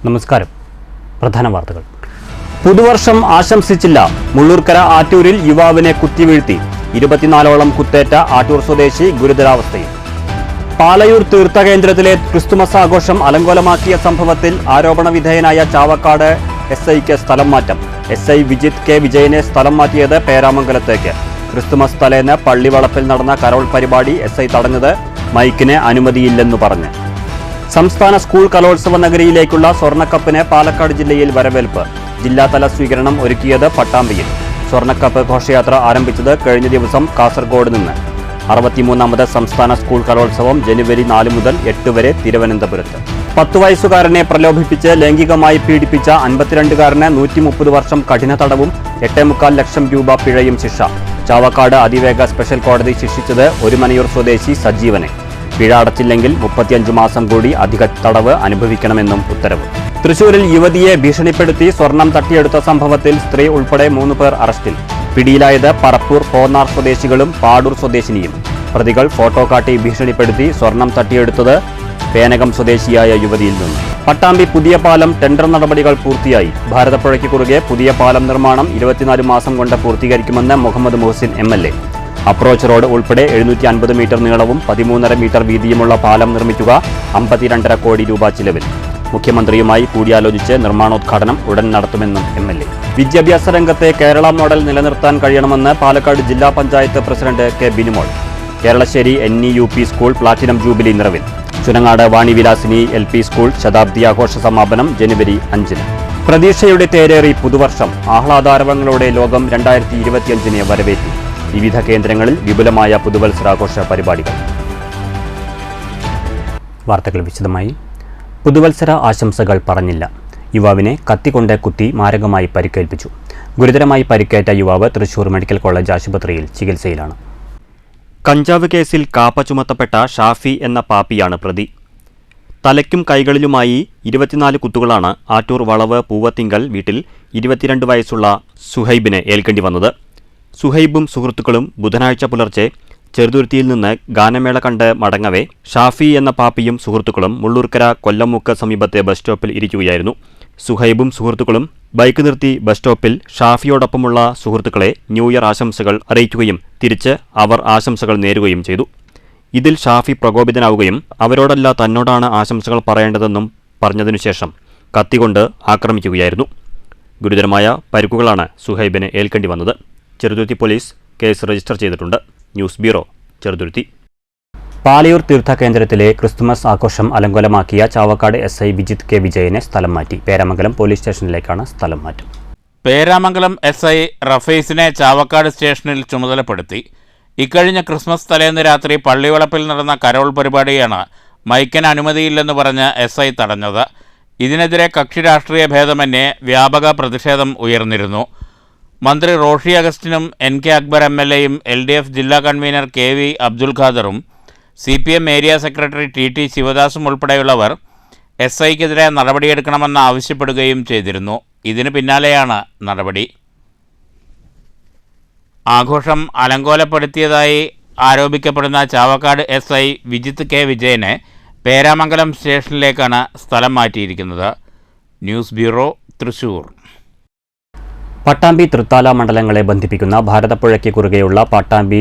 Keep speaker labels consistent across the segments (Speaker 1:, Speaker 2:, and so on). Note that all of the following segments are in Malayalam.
Speaker 1: നമസ്കാരം. പ്രധാന വാർത്തകൾ. പുതുവർഷം ആശംസിച്ചില്ല. മുള്ളൂർക്കര ആറ്റൂരിൽ യുവാവിനെ കുത്തിവീഴ്ത്തി. 24ഓളം കുത്തേറ്റ ആറ്റൂർ സ്വദേശി ഗുരുതരാവസ്ഥയിൽ. പാലയൂർ തീർത്ഥകേന്ദ്രത്തിലെ ക്രിസ്തുമസ് ആഘോഷം അലങ്കോലമാക്കിയ സംഭവത്തിൽ ആരോപണ വിധേയനായ ചാവക്കാട് SIക്ക് സ്ഥലം മാറ്റം. SI വിജിത് K വിജയനെ സ്ഥലം മാറ്റിയത് പേരാമംഗലത്തേക്ക്. ക്രിസ്തുമസ് തലേന്ന് പള്ളിവളപ്പിൽ നടന്ന കരോൾ പരിപാടി SI തടഞ്ഞത് മൈക്കിന് അനുമതിയില്ലെന്നു പറഞ്ഞ്. സംസ്ഥാന സ്കൂൾ കലോത്സവ നഗരിയിലേക്കുള്ള സ്വർണ്ണക്കപ്പിന് പാലക്കാട് ജില്ലയിൽ വരവേൽപ്പ്. ജില്ലാതല സ്വീകരണം ഒരുക്കിയത് പട്ടാമ്പിയിൽ. സ്വർണ്ണക്കപ്പ് ഘോഷയാത്ര ആരംഭിച്ചത് കഴിഞ്ഞ ദിവസം കാസർഗോഡ് നിന്ന്. 63ാമത് സംസ്ഥാന സ്കൂൾ കലോത്സവം ജനുവരി 4 മുതൽ 8 വരെ തിരുവനന്തപുരത്ത്. 10 വയസ്സുകാരനെ പ്രലോഭിപ്പിച്ച് ലൈംഗികമായി പീഡിപ്പിച്ച 52കാരന് 130 വർഷം കഠിന തടവും 8.25 ലക്ഷം രൂപ പിഴയും ശിക്ഷ. ചാവക്കാട് അതിവേഗ സ്പെഷ്യൽ കോടതി ശിക്ഷിച്ചത് ഒരുമനയൂർ സ്വദേശി സജീവനെ. പിഴ അടച്ചില്ലെങ്കിൽ 35 മാസം കൂടി അധിക തടവ് അനുഭവിക്കണമെന്നും ഉത്തരവ്. തൃശൂരിൽ യുവതിയെ ഭീഷണിപ്പെടുത്തി സ്വർണം തട്ടിയെടുത്ത സംഭവത്തിൽ സ്ത്രീ ഉൾപ്പെടെ 3 പേർ അറസ്റ്റിൽ. പിടിയിലായത് പറപ്പൂർ പോന്നാർ സ്വദേശികളും പാടൂർ സ്വദേശിനിയും. പ്രതികൾ ഫോട്ടോ കാട്ടി ഭീഷണിപ്പെടുത്തി സ്വർണം തട്ടിയെടുത്തത് പേനകം സ്വദേശിയായ യുവതിയിൽ നിന്ന്. പട്ടാമ്പി പുതിയ പാലം ടെൻഡർ നടപടികൾ പൂർത്തിയായി. ഭാരതപ്പുഴയ്ക്ക് കുറുകെ പുതിയ പാലം നിർമ്മാണം 24 മാസം കൊണ്ട് പൂർത്തീകരിക്കുമെന്ന് Muhammad Muhasin MLA. Approach road ഉൾപ്പെടെ 750 മീറ്റർ നീളവും 13.5 മീറ്റർ വീതിയുമുള്ള പാലം നിർമ്മിക്കുക 52.5 കോടി രൂപ ചിലവിൽ. മുഖ്യമന്ത്രിയുമായി കൂടിയാലോചിച്ച് നിർമ്മാണോദ്ഘാടനം ഉടൻ നടത്തുമെന്നും MLA. വിദ്യാഭ്യാസ രംഗത്തെ കേരള മോഡൽ നിലനിർത്താൻ കഴിയണമെന്ന് പാലക്കാട് ജില്ലാ panchayat president K Binumol. Keralassery NEUP school platinum jubilee നിറവിൽ. ചുനങ്ങാട് വാണിവിലാസിനി LP സ്കൂൾ ശതാബ്ദി ആഘോഷ സമാപനം ജനുവരി 5-ന്. പ്രതീക്ഷയുടെ തേരേറി പുതുവർഷം. ആഹ്ലാദാരവങ്ങളോടെ ലോകം 2025-നെ വരവേറ്റു. വിവിധ കേന്ദ്രങ്ങളിൽ വിപുലമായ പുതുവത്സരാഘോഷ പരിപാടികൾ. വാർത്തകൾ വിശദമായി. പുതുവത്സര ആശംസകൾ പറഞ്ഞില്ല. യുവാവിനെ കത്തിക്കൊണ്ട് കുത്തി മാരകമായി പരിക്കേൽപ്പിച്ചു. ഗുരുതരമായി പരിക്കേറ്റ യുവാവ് തൃശൂർ മെഡിക്കൽ കോളേജ് ആശുപത്രിയിൽ ചികിത്സയിലാണ്. കഞ്ചാവ് കേസിൽ കാപ്പ ചുമത്തപ്പെട്ട ഷാഫി എന്ന പാപ്പിയാണ് പ്രതി. തലയ്ക്കും കൈകളിലുമായി 24 കുത്തുകളാണ് ആറ്റൂർ വളവ് പൂവത്തിങ്കൽ വീട്ടിൽ 22 വയസ്സുള്ള സുഹൈബിന് ഏൽക്കേണ്ടി വന്നത്. സുഹൈബും സുഹൃത്തുക്കളും ബുധനാഴ്ച പുലർച്ചെ ചെറുതുരുത്തിയിൽ നിന്ന് ഗാനമേള കണ്ട് മടങ്ങവേ ഷാഫി എന്ന പാപ്പിയും സുഹൃത്തുക്കളും മുള്ളൂർക്കര കൊല്ലമുക്ക് സമീപത്തെ ബസ് സ്റ്റോപ്പിൽ ഇരിക്കുകയായിരുന്നു. സുഹൈബും സുഹൃത്തുക്കളും ബൈക്ക് നിർത്തി ബസ് സ്റ്റോപ്പിൽ ഷാഫിയോടൊപ്പമുള്ള സുഹൃത്തുക്കളെ ന്യൂ ഇയർ ആശംസകൾ അറിയിക്കുകയും തിരിച്ച് അവർ ആശംസകൾ നേരുകയും ചെയ്തു. ഇതിൽ ഷാഫി പ്രകോപിതനാവുകയും അവരോടല്ല തന്നോടാണ് ആശംസകൾ പറയേണ്ടതെന്നും പറഞ്ഞതിനുശേഷം കത്തികൊണ്ട് ആക്രമിക്കുകയായിരുന്നു. ഗുരുതരമായ പരിക്കുകളാണ് സുഹൈബിന് ഏൽക്കേണ്ടി വന്നത്. ചെറുതുരുത്തി പോലീസ് കേസ് രജിസ്റ്റർ ചെയ്തിട്ടുണ്ട്. News bureau, Cheruthuruthy. പാലയൂർ തീർത്ഥകേന്ദ്രത്തിലെ ക്രിസ്തുമസ് ആഘോഷം അലങ്കോലമാക്കിയ ചാവക്കാട് SI വിജിത് K വിജയനെ സ്ഥലം മാറ്റി. പേരാമംഗലം പോലീസ് സ്റ്റേഷനിലേക്കാണ് സ്ഥലം മാറ്റം.
Speaker 2: പേരാമംഗലം SI റഫീസിനെ ചാവക്കാട് സ്റ്റേഷനിൽ ചുമതലപ്പെടുത്തി. ഇക്കഴിഞ്ഞ ക്രിസ്മസ് തലേന്ന് രാത്രി പള്ളിവളപ്പിൽ നടന്ന കരോൾ പരിപാടിയാണ് മൈക്കിന് അനുമതിയില്ലെന്ന് പറഞ്ഞ് SI തടഞ്ഞത്. ഇതിനെതിരെ കക്ഷി രാഷ്ട്രീയ ഭേദമന്യേ വ്യാപക പ്രതിഷേധം ഉയർന്നിരുന്നു. മന്ത്രി റോഷി അഗസ്റ്റിനും NK അക്ബർ MLAയും LDF ജില്ലാ കൺവീനർ KV അബ്ദുൽ ഖാദറും CPM ഏരിയ സെക്രട്ടറി TT ശിവദാസും ഉൾപ്പെടെയുള്ളവർ SIക്കെതിരെ നടപടിയെടുക്കണമെന്ന് ആവശ്യപ്പെടുകയും ചെയ്തിരുന്നു. ഇതിന് പിന്നാലെയാണ് നടപടി. ആഘോഷം അലങ്കോലപ്പെടുത്തിയതായി ആരോപിക്കപ്പെടുന്ന ചാവക്കാട് SI വിജിത് K വിജയനെ പേരാമംഗലം സ്റ്റേഷനിലേക്കാണ് സ്ഥലം മാറ്റിയിരിക്കുന്നത്. News bureau, Thrissur.
Speaker 1: പട്ടാമ്പി തൃത്താല മണ്ഡലങ്ങളെ ബന്ധിപ്പിക്കുന്ന ഭാരതപ്പുഴയ്ക്ക് കുറുകെയുള്ള പട്ടാമ്പി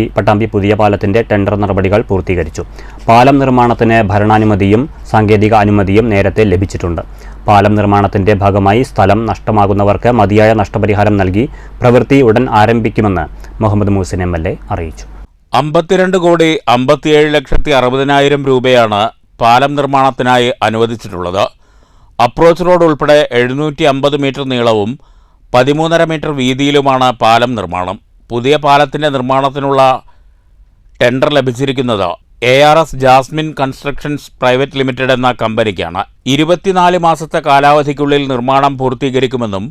Speaker 1: പുതിയ പാലത്തിന്റെ ടെൻഡർ നടപടികൾ പൂർത്തീകരിച്ചു. പാലം നിർമ്മാണത്തിന് ഭരണാനുമതിയും സാങ്കേതിക അനുമതിയും നേരത്തെ ലഭിച്ചിട്ടുണ്ട്. പാലം നിർമ്മാണത്തിന്റെ ഭാഗമായി സ്ഥലം നഷ്ടമാകുന്നവർക്ക് മതിയായ നഷ്ടപരിഹാരം നൽകി പ്രവൃത്തി ഉടൻ ആരംഭിക്കുമെന്ന് മുഹമ്മദ് മുഹസിൻ MLA അറിയിച്ചു.
Speaker 2: 52,57,60,000 രൂപയാണ് പാലം നിർമ്മാണത്തിനായി അനുവദിച്ചിട്ടുള്ളത്. അപ്രോച്ച് റോഡ് ഉൾപ്പെടെ 750 മീറ്റർ നീളവും 13.5 മീറ്റർ വീതിയിലുമാണ് പാലം നിർമ്മാണം. പുതിയ പാലത്തിൻ്റെ നിർമ്മാണത്തിനുള്ള ടെൻഡർ ലഭിച്ചിരിക്കുന്നത് ARS Jasmine constructions private limited എന്ന കമ്പനിക്കാണ്. 24 മാസത്തെ കാലാവധിക്കുള്ളിൽ നിർമ്മാണം പൂർത്തീകരിക്കുമെന്നും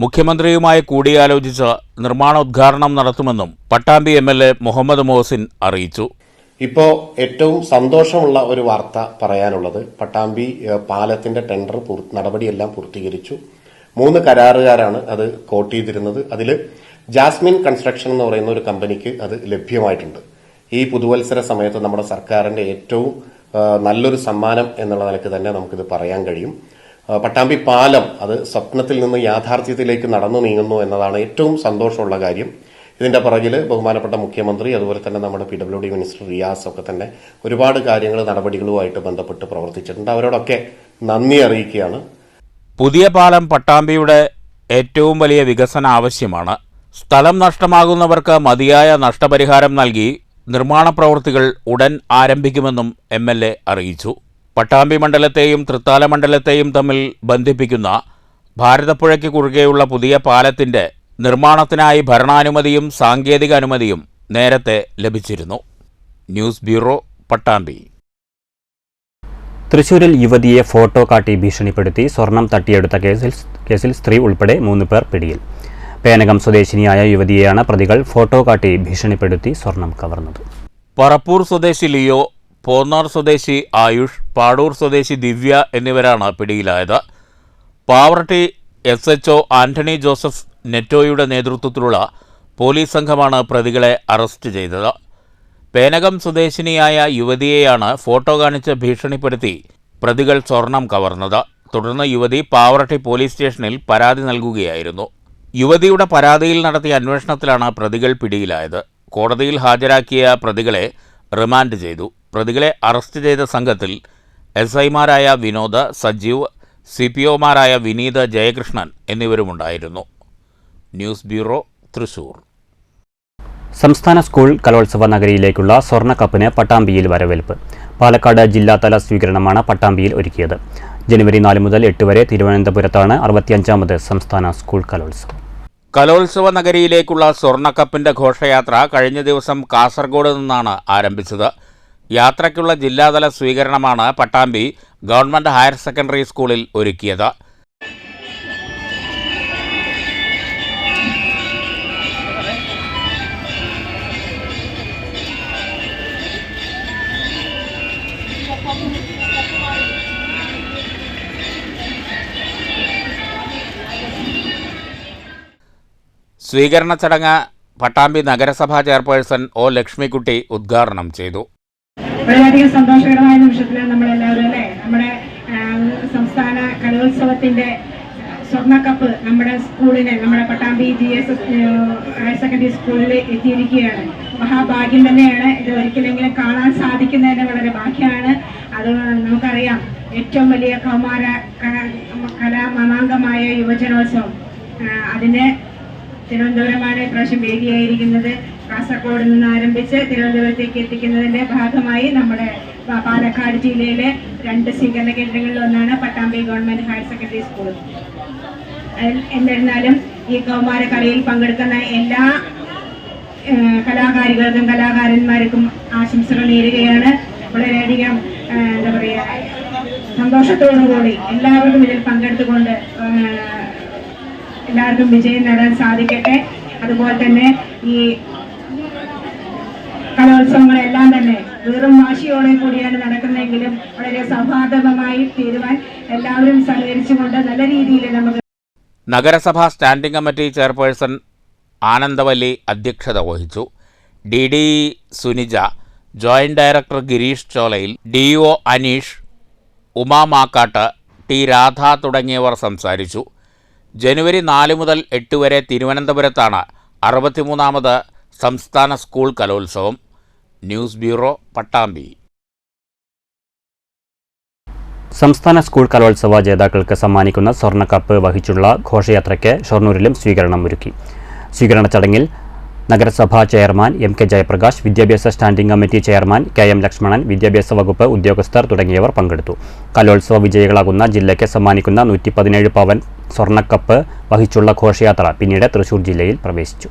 Speaker 2: മുഖ്യമന്ത്രിയുമായി കൂടിയാലോചിച്ച് നിർമ്മാണോദ്ഘാടനം നടത്തുമെന്നും പട്ടാമ്പി MLA മുഹമ്മദ് മുഹസിൻ അറിയിച്ചു.
Speaker 3: ഇപ്പോൾ ഏറ്റവും സന്തോഷമുള്ള ഒരു വാർത്ത പറയാനുള്ളത് പട്ടാമ്പി പാലത്തിന്റെ ടെൻഡർ നടപടിയെല്ലാം പൂർത്തീകരിച്ചു. 3 കരാറുകാരാണ് അത് കോട്ട് ചെയ്തിരുന്നത്. അതിൽ ജാസ്മിൻ കൺസ്ട്രക്ഷൻ എന്ന് പറയുന്ന ഒരു കമ്പനിക്ക് അത് ലഭ്യമായിട്ടുണ്ട്. ഈ പുതുവത്സര സമയത്ത് നമ്മുടെ സർക്കാരിന്റെ ഏറ്റവും നല്ലൊരു സമ്മാനം എന്നുള്ള നിലയ്ക്ക് തന്നെ നമുക്കിത് പറയാൻ കഴിയും. പട്ടാമ്പി പാലം അത് സ്വപ്നത്തിൽ നിന്ന് യാഥാർത്ഥ്യത്തിലേക്ക് നടന്നു നീങ്ങുന്നു എന്നതാണ് ഏറ്റവും സന്തോഷമുള്ള കാര്യം. ഇതിന്റെ പുറകിൽ ബഹുമാനപ്പെട്ട മുഖ്യമന്ത്രി, അതുപോലെ തന്നെ നമ്മുടെ PWD മിനിസ്റ്റർ റിയാസ് ഒക്കെ തന്നെ ഒരുപാട് കാര്യങ്ങൾ, നടപടികളുമായിട്ട് ബന്ധപ്പെട്ട് പ്രവർത്തിച്ചിട്ടുണ്ട്. അവരോടൊക്കെ നന്ദി അറിയിക്കുകയാണ്.
Speaker 2: പുതിയ പാലം പട്ടാമ്പിയുടെ ഏറ്റവും വലിയ വികസന ആവശ്യമാണ്. സ്ഥലം നഷ്ടമാകുന്നവർക്ക് മതിയായ നഷ്ടപരിഹാരം നൽകി നിർമ്മാണ പ്രവൃത്തികൾ ഉടൻ ആരംഭിക്കുമെന്നും MLA അറിയിച്ചു. പട്ടാമ്പി മണ്ഡലത്തെയും തൃത്താല മണ്ഡലത്തെയും തമ്മിൽ ബന്ധിപ്പിക്കുന്ന ഭാരതപ്പുഴയ്ക്ക് കുറുകെയുള്ള പുതിയ പാലത്തിന്റെ നിർമ്മാണത്തിനായി ഭരണാനുമതിയും സാങ്കേതിക അനുമതിയും നേരത്തെ ലഭിച്ചിരുന്നു. News bureau, Pattambi.
Speaker 1: തൃശൂരിൽ യുവതിയെ ഫോട്ടോ കാട്ടി ഭീഷണിപ്പെടുത്തി സ്വർണം തട്ടിയെടുത്ത കേസിൽ സ്ത്രീ ഉൾപ്പെടെ 3 പേർ പിടിയിൽ. പേനകം സ്വദേശിനിയായ യുവതിയെയാണ് പ്രതികൾ ഫോട്ടോ കാട്ടി ഭീഷണിപ്പെടുത്തി സ്വർണം കവർന്നത്.
Speaker 2: പറപ്പൂർ സ്വദേശി ലിയോ, പോന്നാർ സ്വദേശി ആയുഷ്, പാടൂർ സ്വദേശി ദിവ്യ എന്നിവരാണ് പിടിയിലായത്. പാവറട്ടി SHO ആന്റണി ജോസഫ് നെറ്റോയുടെ നേതൃത്വത്തിലുള്ള പോലീസ് സംഘമാണ് പ്രതികളെ അറസ്റ്റ് ചെയ്തത്. പേനകം സ്വദേശിനിയായ യുവതിയെയാണ് ഫോട്ടോ കാണിച്ച് ഭീഷണിപ്പെടുത്തി പ്രതികൾ സ്വർണം കവർന്നത്. തുടർന്ന് യുവതി പാവറട്ടി പോലീസ് സ്റ്റേഷനിൽ പരാതി നൽകുകയായിരുന്നു. യുവതിയുടെ പരാതിയിൽ നടത്തിയ അന്വേഷണത്തിലാണ് പ്രതികൾ പിടിയിലായത്. കോടതിയിൽ ഹാജരാക്കിയ പ്രതികളെ റിമാൻഡ് ചെയ്തു. പ്രതികളെ അറസ്റ്റ് ചെയ്ത സംഘത്തിൽ SIമാരായ വിനോദ്, സജീവ്, CPOമാരായ വിനീത്, ജയകൃഷ്ണൻ എന്നിവരുമുണ്ടായിരുന്നു. News bureau, Thrissur.
Speaker 1: സംസ്ഥാന സ്കൂൾ കലോത്സവ നഗരിയിലേക്കുള്ള സ്വർണ്ണക്കപ്പിന് പട്ടാമ്പിയിൽ വരവേൽപ്പ്. പാലക്കാട് ജില്ലാതല സ്വീകരണമാണ് പട്ടാമ്പിയിൽ ഒരുക്കിയത്. ജനുവരി 4 മുതൽ 8 വരെ തിരുവനന്തപുരത്താണ് 65ാമത് സംസ്ഥാന സ്കൂൾ കലോത്സവം.
Speaker 2: കലോത്സവ നഗരിയിലേക്കുള്ള സ്വർണ്ണക്കപ്പിന്റെ ഘോഷയാത്ര കഴിഞ്ഞ ദിവസം കാസർഗോഡ് നിന്നാണ് ആരംഭിച്ചത്. യാത്രയ്ക്കുള്ള ജില്ലാതല സ്വീകരണമാണ് പട്ടാമ്പി ഗവൺമെന്റ് ഹയർ സെക്കൻഡറി സ്കൂളിൽ ഒരുക്കിയത്. സ്വീകരണ ചടങ്ങ് പട്ടാമ്പി നഗരസഭാ ചെയർപേഴ്സൺ O. ലക്ഷ്മിക്കുട്ടി ഉദ്ഘാടനം ചെയ്തു.
Speaker 4: വളരെയധികം സന്തോഷകരമായ നിമിഷത്തിൽ നമ്മളെല്ലാവരും നമ്മുടെ സംസ്ഥാന കലോത്സവത്തിന്റെ സ്വർണ്ണക്കപ്പ് നമ്മുടെ സ്കൂളിന്, നമ്മുടെ പട്ടാമ്പി GSS ഹയർ സെക്കൻഡറി സ്കൂളിൽ എത്തിയിരിക്കുകയാണ്. മഹാഭാഗ്യം തന്നെയാണ്. ഇത് ഒരിക്കലെങ്കിലും കാണാൻ സാധിക്കുന്നതിന് വളരെ ഭാഗ്യമാണ്. അത് നമുക്കറിയാം, ഏറ്റവും വലിയ കൗമാര കലാമാമാങ്കമായ യുവജനോത്സവം, അതിന് തിരുവനന്തപുരമാണ് ഇപ്രാവശ്യം വേദിയായിരിക്കുന്നത്. കാസർഗോഡ് നിന്ന് ആരംഭിച്ച് തിരുവനന്തപുരത്തേക്ക് എത്തിക്കുന്നതിന്റെ ഭാഗമായി നമ്മുടെ പാലക്കാട് ജില്ലയിലെ 2 സ്വീകരണ കേന്ദ്രങ്ങളിൽ ഒന്നാണ് Pattambi government higher secondary school. എന്നിരുന്നാലും ഈ കൗമാര കളിയിൽ പങ്കെടുക്കുന്ന എല്ലാ കലാകാരികൾക്കും കലാകാരന്മാർക്കും ആശംസകൾ നേരുകയാണ്. വളരെയധികം എന്താ പറയുക, സന്തോഷത്തോടുകൂടി എല്ലാവരും ഇതിൽ പങ്കെടുത്തുകൊണ്ട് എല്ലാവർക്കും വിജയം നേടാൻ സാധിക്കട്ടെ. അതുപോലെ തന്നെ ഈ കലോത്സവങ്ങളെല്ലാം തന്നെ വെറും വാശിയോടെ കൂടിയാണ് നടക്കുന്നതെങ്കിലും വളരെ സൗഹാർദ്ദമായി തീരുവാൻ എല്ലാവരും സഹകരിച്ചുകൊണ്ട് നല്ല രീതിയിൽ നമുക്ക്.
Speaker 2: നഗരസഭാ സ്റ്റാൻഡിംഗ് കമ്മിറ്റി ചെയർപേഴ്സൺ ആനന്ദവല്ലി അധ്യക്ഷത വഹിച്ചു. DDE Sunija, joint director Gireesh Cholayil, DO Aneesh, Uma Makkatt, T Radha തുടങ്ങിയവർ സംസാരിച്ചു. ജനുവരി 4 മുതൽ 8 വരെ തിരുവനന്തപുരത്താണ് 63ാമത് സംസ്ഥാന സ്കൂൾ കലോത്സവം. News bureau, Pattambi.
Speaker 1: സംസ്ഥാന സ്കൂൾ കലോത്സവ ജേതാക്കൾക്ക് സമ്മാനിക്കുന്ന സ്വർണ്ണക്കപ്പ് വഹിച്ചുള്ള ഘോഷയാത്രയ്ക്ക് ഷൊർണൂരിലും സ്വീകരണം ഒരുക്കി. സ്വീകരണ ചടങ്ങിൽ നഗരസഭാ ചെയർമാൻ MK ജയപ്രകാശ്, വിദ്യാഭ്യാസ standing committee chairman KM Lakshmanan, വിദ്യാഭ്യാസ വകുപ്പ് ഉദ്യോഗസ്ഥർ തുടങ്ങിയവർ പങ്കെടുത്തു. കലോത്സവ വിജയികളാകുന്ന ജില്ലയ്ക്ക് സമ്മാനിക്കുന്ന 117 പവൻ സ്വർണ്ണക്കപ്പ് വഹിച്ചുള്ള ഘോഷയാത്ര പിന്നീട് തൃശൂർ ജില്ലയിൽ പ്രവേശിച്ചു.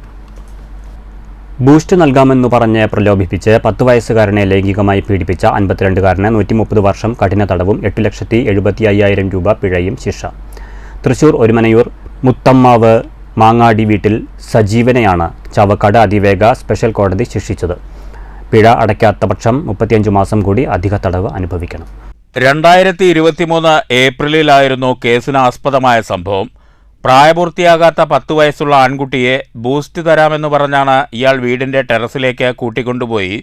Speaker 1: ബൂസ്റ്റ് നൽകാമെന്നു പറഞ്ഞ് പ്രലോഭിപ്പിച്ച് 10 വയസ്സുകാരനെ ലൈംഗികമായി പീഡിപ്പിച്ച 52കാരന് 130 വർഷം കഠിന തടവും 8,75,000 രൂപ പിഴയും ശിക്ഷ. തൃശൂർ ഒരുമനയൂർ മുത്തമ്മാവ് മാങ്ങാടി വീട്ടിൽ സജീവനെയാണ് ചാവക്കാട് അതിവേഗ സ്പെഷ്യൽ കോടതി ശിക്ഷിച്ചത്. പിഴ അടയ്ക്കാത്ത പക്ഷം 35 മാസം കൂടി അധിക തടവ് അനുഭവിക്കണം.
Speaker 2: 2023 ഏപ്രിലിലായിരുന്നു കേസിനാസ്പദമായ സംഭവം. പ്രായപൂർത്തിയാകാത്ത 10 വയസ്സുള്ള ആൺകുട്ടിയെ ബൂസ്റ്റ് തരാമെന്ന് പറഞ്ഞാണ് ഇയാൾ വീടിന്റെ ടെറസിലേക്ക് കൂട്ടിക്കൊണ്ടുപോയി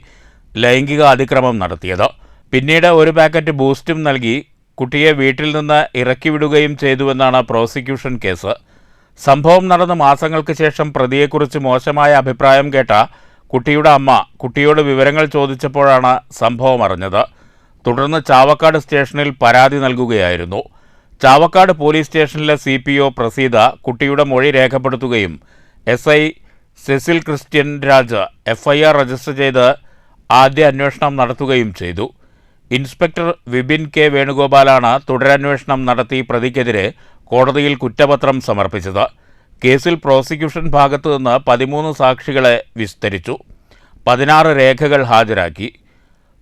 Speaker 2: ലൈംഗിക അതിക്രമം നടത്തിയത്. പിന്നീട് 1 പാക്കറ്റ് ബൂസ്റ്റും നൽകി കുട്ടിയെ വീട്ടിൽ നിന്ന് ഇറക്കിവിടുകയും ചെയ്തുവെന്നാണ് പ്രോസിക്യൂഷൻ കേസ്. സംഭവം നടന്ന മാസങ്ങൾക്ക് ശേഷം പ്രതിയെക്കുറിച്ച് മോശമായ അഭിപ്രായം കേട്ട കുട്ടിയുടെ അമ്മ കുട്ടിയോട് വിവരങ്ങൾ ചോദിച്ചപ്പോഴാണ് സംഭവം അറിഞ്ഞത്. തുടർന്ന് ചാവക്കാട് സ്റ്റേഷനിൽ പരാതി നൽകുകയായിരുന്നു. ചാവക്കാട് പോലീസ് സ്റ്റേഷനിലെ CPO പ്രസീത കുട്ടിയുടെ മൊഴി രേഖപ്പെടുത്തുകയും SI സെസിൽ Christian Raj FIR register ചെയ്ത് ആദ്യ അന്വേഷണം നടത്തുകയും ചെയ്തു. ഇൻസ്പെക്ടർ വിപിൻ K വേണുഗോപാലാണ് തുടരന്വേഷണം നടത്തി പ്രതിക്കെതിരെ കോടതിയിൽ കുറ്റപത്രം സമർപ്പിച്ചത്. കേസിൽ പ്രോസിക്യൂഷൻ ഭാഗത്തു നിന്ന് 13 സാക്ഷികളെ വിസ്തരിച്ചു. 16 രേഖകൾ ഹാജരാക്കി.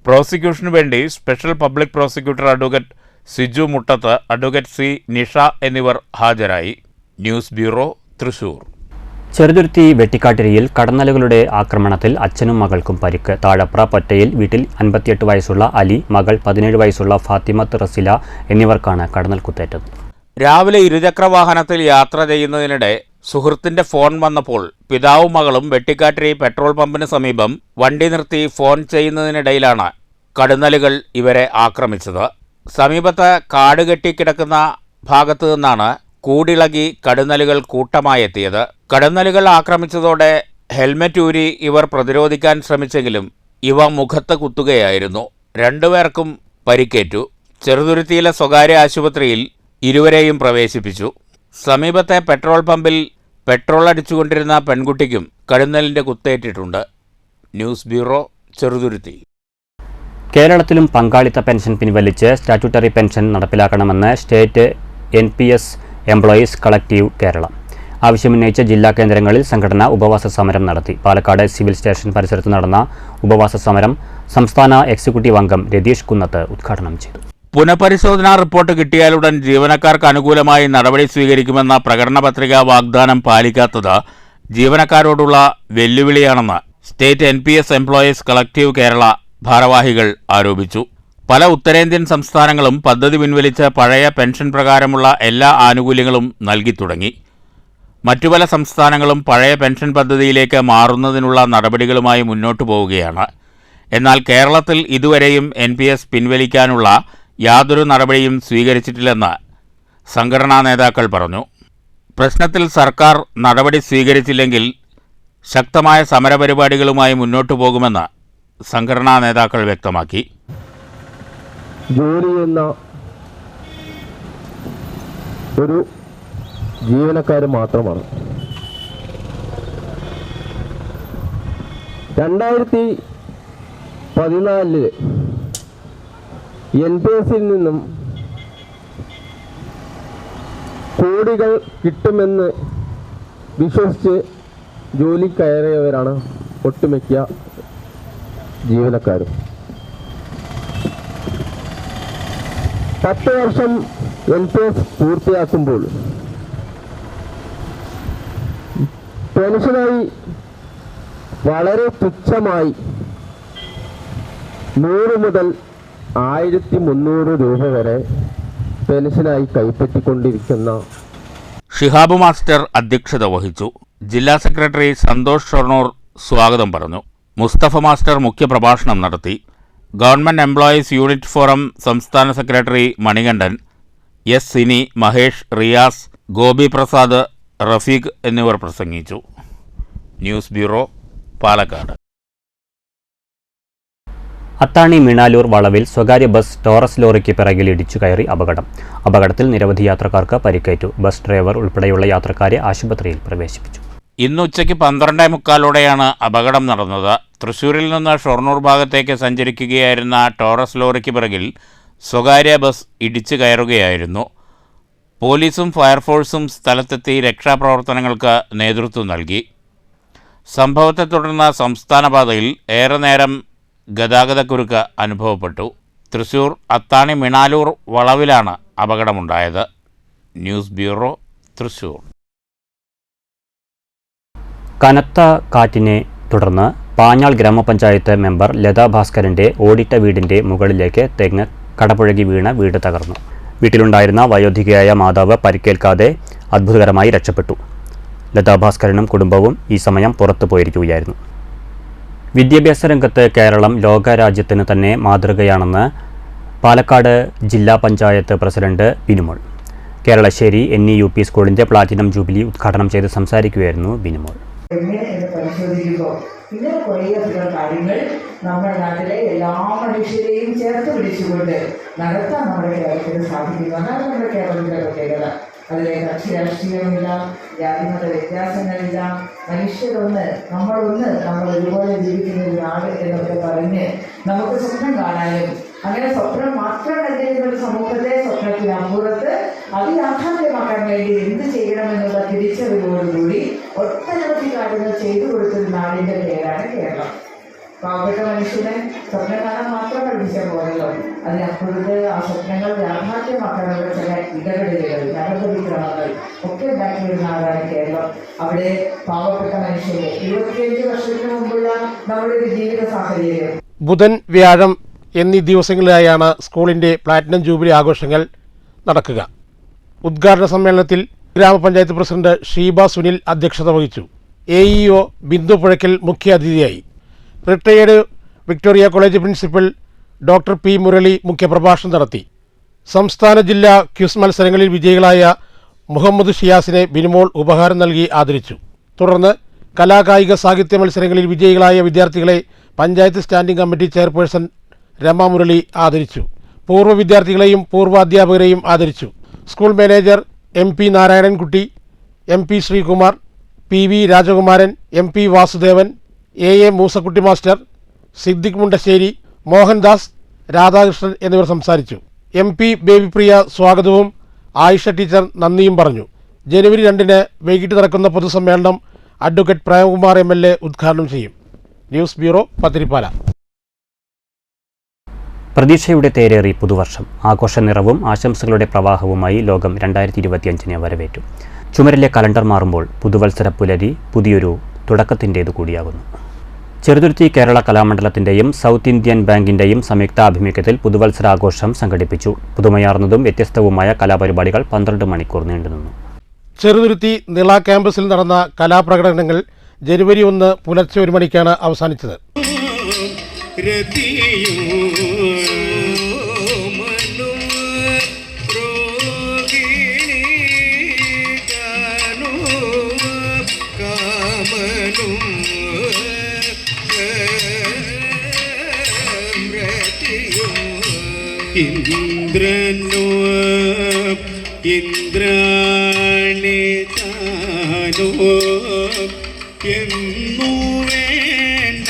Speaker 2: പ്രോസിക്യൂഷനു വേണ്ടി special public prosecutor advocate Siju Muttath, advocate C Nisha എന്നിവർ ഹാജരായി. News bureau, Thrissur.
Speaker 1: ചെറുതുരുത്തി വെട്ടിക്കാട്ടിരിയിൽ കടന്നലുകളുടെ ആക്രമണത്തിൽ അച്ഛനും മകൾക്കും പരിക്ക്. താഴപ്ര പൊറ്റയിൽ വീട്ടിൽ 58 വയസ്സുള്ള അലി, മകൾ 17 വയസ്സുള്ള ഫാത്തിമത്ത് റസില എന്നിവർക്കാണ് കടന്നൽ കുത്തേറ്റത്.
Speaker 2: രാവിലെ ഇരുചക്രവാഹനത്തിൽ യാത്ര ചെയ്യുന്നതിനിടെ സുഹൃത്തിന്റെ ഫോൺ വന്നപ്പോൾ പിതാവും മകളും വെട്ടിക്കാട്ടിരി പെട്രോൾ പമ്പിന് സമീപം വണ്ടി നിർത്തി ഫോൺ ചെയ്യുന്നതിനിടയിലാണ് കടന്നലുകൾ ഇവരെ ആക്രമിച്ചത്. സമീപത്ത് കാട് കെട്ടിക്കിടക്കുന്ന ഭാഗത്തു നിന്നാണ് കൂടിളകി കടന്നലുകൾ കൂട്ടമായി എത്തിയത്. കടന്നലുകൾ ആക്രമിച്ചതോടെ ഹെൽമറ്റ് ഊരി ഇവർ പ്രതിരോധിക്കാൻ ശ്രമിച്ചെങ്കിലും ഇവ മുഖത്ത് കുത്തുകയായിരുന്നു. 2 പേർക്കും പരിക്കേറ്റു. ചെറുതുരുത്തിയിലെ സ്വകാര്യ ആശുപത്രിയിൽ ഇരുവരെയും പ്രവേശിപ്പിച്ചു. സമീപത്തെ പെട്രോൾ പമ്പിൽ പെട്രോൾ അടിച്ചുകൊണ്ടിരുന്ന പെൺകുട്ടിക്കും കടന്നലിന്റെ കുത്തേറ്റിട്ടുണ്ട്. News bureau, Cheruthuruthy.
Speaker 1: കേരളത്തിലും പങ്കാളിത്ത പെൻഷൻ പിൻവലിച്ച് സ്റ്റാറ്റ്യൂട്ടറി പെൻഷൻ നടപ്പിലാക്കണമെന്ന് state NPS employees collective Kerala ആവശ്യമുന്നയിച്ച് ജില്ലാ കേന്ദ്രങ്ങളിൽ സംഘടന ഉപവാസ സമരം നടത്തി. പാലക്കാട് സിവിൽ സ്റ്റേഷൻ പരിസരത്ത് നടന്ന ഉപവാസ സമരം സംസ്ഥാന എക്സിക്യൂട്ടീവ് അംഗം രതീഷ് കുന്നത്ത് ഉദ്ഘാടനം ചെയ്തു.
Speaker 2: പുനഃപരിശോധനാ റിപ്പോർട്ട് കിട്ടിയാലുടൻ ജീവനക്കാർക്ക് അനുകൂലമായി നടപടി സ്വീകരിക്കുമെന്ന പ്രകടന പത്രിക വാഗ്ദാനം പാലിക്കാത്തത് ജീവനക്കാരോടുള്ള വെല്ലുവിളിയാണെന്ന് state NPS employees collective Kerala ഭാരവാഹികൾ ആരോപിച്ചു. പല ഉത്തരേന്ത്യൻ സംസ്ഥാനങ്ങളും പദ്ധതി പിൻവലിച്ച് പഴയ പെൻഷൻ പ്രകാരമുള്ള എല്ലാ ആനുകൂല്യങ്ങളും നൽകി തുടങ്ങി. മറ്റു പല സംസ്ഥാനങ്ങളും പഴയ പെൻഷൻ പദ്ധതിയിലേക്ക് മാറുന്നതിനുള്ള നടപടികളുമായി മുന്നോട്ടു പോവുകയാണ്. എന്നാൽ കേരളത്തിൽ ഇതുവരെയും NPS പിൻവലിക്കാനുള്ള യാതൊരു നടപടിയും സ്വീകരിച്ചിട്ടില്ലെന്ന് സംഘടനാ നേതാക്കൾ പറഞ്ഞു. പ്രശ്നത്തിൽ സർക്കാർ നടപടി സ്വീകരിച്ചില്ലെങ്കിൽ ശക്തമായ സമരപരിപാടികളുമായി മുന്നോട്ടു പോകുമെന്ന് സംഘടനാ നേതാക്കൾ വ്യക്തമാക്കി.
Speaker 5: ജോലി ചെയ്യുന്ന ഒരു ജീവനക്കാർ മാത്രമാണ്. 2014 NPSൽ നിന്നും കോടികൾ കിട്ടുമെന്ന് വിശ്വസിച്ച് ജോലി കയറിയവരാണ് ഒട്ടുമിക്ക ജീവനക്കാരും. 10 വർഷം NPS പൂർത്തിയാക്കുമ്പോൾ പെൻഷനായി വളരെ തുച്ഛമായി 100 മുതൽ 1300 രൂപ വരെ പെൻഷനായി കൈപ്പറ്റിക്കൊണ്ടിരിക്കുന്ന
Speaker 2: ഷിഹാബ് മാസ്റ്റർ അധ്യക്ഷത വഹിച്ചു. ജില്ലാ സെക്രട്ടറി സന്തോഷ് ഷൊർണൂർ സ്വാഗതം പറഞ്ഞു. മുസ്തഫ മാസ്റ്റർ മുഖ്യപ്രഭാഷണം നടത്തി. ഗവൺമെന്റ് എംപ്ലോയീസ് യൂണിറ്റ് ഫോറം സംസ്ഥാന സെക്രട്ടറി മണികണ്ഠൻ, S സിനി, മഹേഷ്, റിയാസ്, ഗോപി പ്രസാദ്, റഫീഖ് എന്നിവർ പ്രസംഗിച്ചു. News bureau, Palakkad.
Speaker 1: അത്താണി മീണാലൂർ വളവിൽ സ്വകാര്യ ബസ് ടോറസ് ലോറിക്ക് പിറകിൽ ഇടിച്ചു കയറി അപകടത്തിൽ നിരവധി യാത്രക്കാർക്ക് പരിക്കേറ്റു. ബസ് ഡ്രൈവർ ഉൾപ്പെടെയുള്ള യാത്രക്കാരെ ആശുപത്രിയിൽ പ്രവേശിപ്പിച്ചു.
Speaker 2: ഇന്ന് ഉച്ചയ്ക്ക് 12:45 അപകടം നടന്നത്. തൃശ്ശൂരിൽ നിന്ന് ഷൊർണൂർ ഭാഗത്തേക്ക് സഞ്ചരിക്കുകയായിരുന്ന ടോറസ് ലോറിക്ക് പിറകിൽ സ്വകാര്യ ബസ് ഇടിച്ചു കയറുകയായിരുന്നു. പോലീസും ഫയർഫോഴ്സും സ്ഥലത്തെത്തി രക്ഷാപ്രവർത്തനങ്ങൾക്ക് നേതൃത്വം നൽകി. സംഭവത്തെ തുടർന്ന് സംസ്ഥാനപാതയിൽ ഏറെ നേരം ഗതാഗതക്കുരുക്ക് അനുഭവപ്പെട്ടു. തൃശ്ശൂർ അത്താണി മീണാലൂർ വളവിലാണ് അപകടമുണ്ടായത്. News bureau, Thrissur.
Speaker 1: കനത്ത കാറ്റിനെ തുടർന്ന് പാഞ്ഞാൾ ഗ്രാമപഞ്ചായത്ത് മെമ്പർ ലതാ ഭാസ്കരൻ്റെ ഓടിട്ട വീടിൻ്റെ മുകളിലേക്ക് തെങ്ങ് കടപുഴകി വീണ് വീട് തകർന്നു. വീട്ടിലുണ്ടായിരുന്ന വയോധികയായ മാതാവ് പരിക്കേൽക്കാതെ അത്ഭുതകരമായി രക്ഷപ്പെട്ടു. ലതാ ഭാസ്കരനും കുടുംബവും ഈ സമയം പുറത്തു പോയിരിക്കുകയായിരുന്നു. വിദ്യാഭ്യാസ രംഗത്ത് കേരളം ലോകരാജ്യത്തിന് തന്നെ മാതൃകയാണെന്ന് പാലക്കാട് ജില്ലാ പഞ്ചായത്ത് പ്രസിഡന്റ് ബിനുമോൾ കേരളശ്ശേരി NEUP സ്കൂളിന്റെ പ്ലാറ്റിനം ജൂബിലി ഉദ്ഘാടനം ചെയ്ത് സംസാരിക്കുകയായിരുന്നു ബിനുമോൾ.
Speaker 6: എങ്ങനെയെന്ന് പരിശോധിക്കുമ്പോൾ ഇങ്ങനെ കുറേയധികം കാര്യങ്ങൾ നമ്മുടെ നാട്ടിലെ എല്ലാ മനുഷ്യരെയും ചേർത്ത് പിടിച്ചുകൊണ്ട് നടത്താൻ നമ്മുടെ കേരളത്തിന് സാധിക്കുന്നു. അതാണ് നമ്മുടെ കേരളത്തിലെ പ്രത്യേകത. അതിലെ കക്ഷി രാഷ്ട്രീയമില്ല, ജാതിമത വ്യത്യാസങ്ങളില്ല, മനുഷ്യരൊന്ന്, നമ്മൾ ഒരുപോലെ ജീവിക്കുന്ന ഒരു നാട് എന്നൊക്കെ പറഞ്ഞ് നമുക്ക് സ്വപ്നം കാണാനും അങ്ങനെ സ്വപ്നം മാത്രം കണ്ടിരുന്ന ഒരു സമൂഹത്തെ സ്വപ്നത്തിനപ്പുറത്ത് അത് യാഥാർത്ഥ്യമാക്കാൻ വേണ്ടി എന്ത് ചെയ്യണമെന്നുള്ള തിരിച്ചറിവോടുകൂടി ഒട്ടനവധി കാര്യങ്ങൾ ചെയ്തു കൊടുത്തൊരു നാടിൻ്റെ പേരാണ് കേരളം. പാവപ്പെട്ട മനുഷ്യനെ സ്വപ്നം കാണാൻ മാത്രം പഠിപ്പിച്ച പോലല്ലോ, അതിനപ്പുറത്ത് ആ സ്വപ്നങ്ങൾ യാഥാർത്ഥ്യമാക്കാനുള്ള ചില ഇടപെടലുകൾ, നടപടിക്രമങ്ങൾ ഒക്കെ ഉണ്ടാക്കിയ ഒരു നാടാണ് കേരളം. അവിടെ പാവപ്പെട്ട മനുഷ്യരെ 25 വർഷത്തിന് മുമ്പുള്ള നമ്മുടെ ഒരു ജീവിത സാഹചര്യം.
Speaker 7: ബുധൻ, വ്യാഴം എന്നീ ദിവസങ്ങളിലായാണ് സ്കൂളിൻ്റെ പ്ലാറ്റിനം ജൂബിലി ആഘോഷങ്ങൾ നടക്കുക. ഉദ്ഘാടന സമ്മേളനത്തിൽ ഗ്രാമപഞ്ചായത്ത് പ്രസിഡന്റ് ഷീബ സുനിൽ അധ്യക്ഷത വഹിച്ചു. AEO ബിന്ദു പുഴയ്ക്കൽ മുഖ്യാതിഥിയായി. Retired Victoria college principal doctor P. Murali മുഖ്യപ്രഭാഷണം നടത്തി. സംസ്ഥാന ജില്ലാ ക്വിസ് മത്സരങ്ങളിൽ വിജയികളായ മുഹമ്മദ് ഷിയാസിനെ ബിനുമോൾ ഉപഹാരം നൽകി ആദരിച്ചു. തുടർന്ന് കലാകായിക സാഹിത്യ മത്സരങ്ങളിൽ വിജയികളായ വിദ്യാർത്ഥികളെ panchayat standing committee chairperson Rama Murali ആദരിച്ചു. പൂർവ്വ വിദ്യാർത്ഥികളെയും പൂർവ്വ അധ്യാപകരെയും ആദരിച്ചു. School manager MP Narayanankutty, MP Sreekumar, PV രാജകുമാരൻ, MP Vasudevan, AA Moosakutty master, Siddique Mundassery, Mohandas, Radhakrishnan എന്നിവർ സംസാരിച്ചു. MP ബേബിപ്രിയ സ്വാഗതവും ആയിഷ ടീച്ചർ നന്ദിയും പറഞ്ഞു. ജനുവരി 2 വൈകിട്ട് നടക്കുന്ന പൊതുസമ്മേളനം അഡ്വക്കേറ്റ് പ്രേംകുമാർ MLA ഉദ്ഘാടനം ചെയ്യും. News bureau, Pathiripala.
Speaker 1: പ്രതീക്ഷയുടെ തേരേറി പുതുവർഷം. ആഘോഷ നിറവും ആശംസകളുടെ പ്രവാഹവുമായി ലോകം 2025 വരവേറ്റു. ചുമരിലെ കലണ്ടർ മാറുമ്പോൾ പുതുവത്സര പുലരി പുതിയൊരു തുടക്കത്തിൻ്റേതു കൂടിയാകുന്നു. ചെറുതുരുത്തി കേരള കലാമണ്ഡലത്തിൻ്റെയും സൗത്ത് ഇന്ത്യൻ ബാങ്കിൻ്റെയും സംയുക്താഭിമുഖ്യത്തിൽ പുതുവത്സരാഘോഷം സംഘടിപ്പിച്ചു. പുതുമയാർന്നതും വ്യത്യസ്തവുമായ കലാപരിപാടികൾ 12 മണിക്കൂർ നീണ്ടുനിന്നു.
Speaker 7: ചെറുതുരുത്തി നിള ക്യാമ്പസിൽ നടന്ന കലാപ്രകടനങ്ങൾ ജനുവരി 1 പുലർച്ചെ 1 മണിക്കാണ് അവസാനിച്ചത്.
Speaker 8: ഇന്ദ്രനോ ഇന്ദ്രാണി താനോ എന്നു വേണ്ട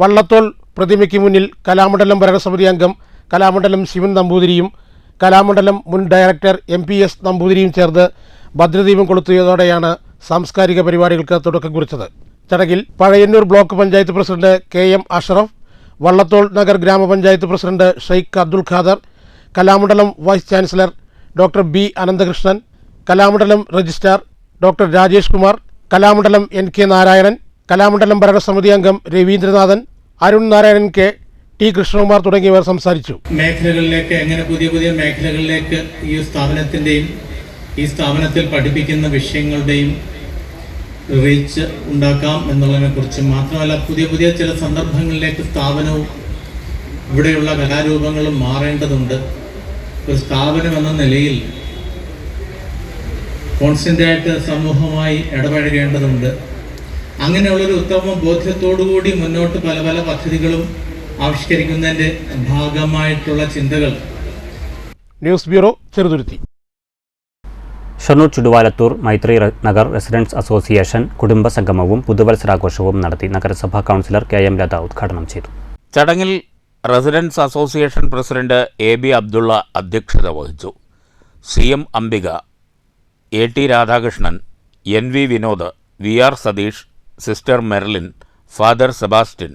Speaker 7: വള്ളത്തോൾ പ്രതിമയ്ക്ക് മുന്നിൽ കലാമണ്ഡലം ഭരണസമിതി അംഗം കലാമണ്ഡലം ശിവൻ നമ്പൂതിരിയും കലാമണ്ഡലം മുൻ ഡയറക്ടർ MPS നമ്പൂതിരിയും ചേർന്ന് ഭദ്രദീപം കൊളുത്തിയതോടെയാണ് സാംസ്കാരിക പരിപാടികൾക്ക് തുടക്കം കുറിച്ചത്. ചടങ്ങിൽ Pazhayannur block panchayat president KM Ashraf, Vallathol Nagar ഗ്രാമപഞ്ചായത്ത് president Sheikh Abdul Khader, Kalamandalam vice chancellor doctor B. Ananthakrishnan, Kalamandalam registrar doctor Rajesh Kumar, Kalamandalam NK Narayanan, Kalamandalam ഭരണസമിതി അംഗം രവീന്ദ്രനാഥൻ, അരുൺ നാരായണൻ K, T. കൃഷ്ണകുമാർ തുടങ്ങിയവർ സംസാരിച്ചു.
Speaker 9: മേഖലകളിലേക്ക് എങ്ങനെ പുതിയ മേഖലകളിലേക്ക് ഈ സ്ഥാപനത്തിൻ്റെയും ഈ സ്ഥാപനത്തിൽ പഠിപ്പിക്കുന്ന വിഷയങ്ങളുടെയും റീച്ച് ഉണ്ടാക്കാം എന്നുള്ളതിനെക്കുറിച്ച് മാത്രമല്ല പുതിയ ചില സന്ദർഭങ്ങളിലേക്ക് സ്ഥാപനവും ഇവിടെയുള്ള കലാരൂപങ്ങളും മാറേണ്ടതുണ്ട്. ഒരു സ്ഥാപനം എന്ന നിലയിൽ കോൺസ്റ്റൻ്റായിട്ട് സമൂഹവുമായി ഇടപഴകേണ്ടതുണ്ട്. അങ്ങനെയുള്ളൊരു ഉത്തമ ബോധ്യത്തോടുകൂടി മുന്നോട്ട് പല പദ്ധതികളും ആവിഷ്കരിക്കുന്നതിൻ്റെ ഭാഗമായിട്ടുള്ള ചിന്തകൾ.
Speaker 7: News bureau, Cheruthuruthy.
Speaker 1: Shoranur Chuduvalathur Maithri Nagar residence association കുടുംബസംഗമവും പുതുവത്സരാഘോഷവും നടത്തി. നഗരസഭാ കൗൺസിലർ KM ലത ഉദ്ഘാടനം ചെയ്തു.
Speaker 2: ചടങ്ങിൽ residence association president AB Abdulla അധ്യക്ഷത വഹിച്ചു. CM Ambika, AT Radhakrishnan, NV Vinod, VR Satheesh, sister Merlin, father Sebastian,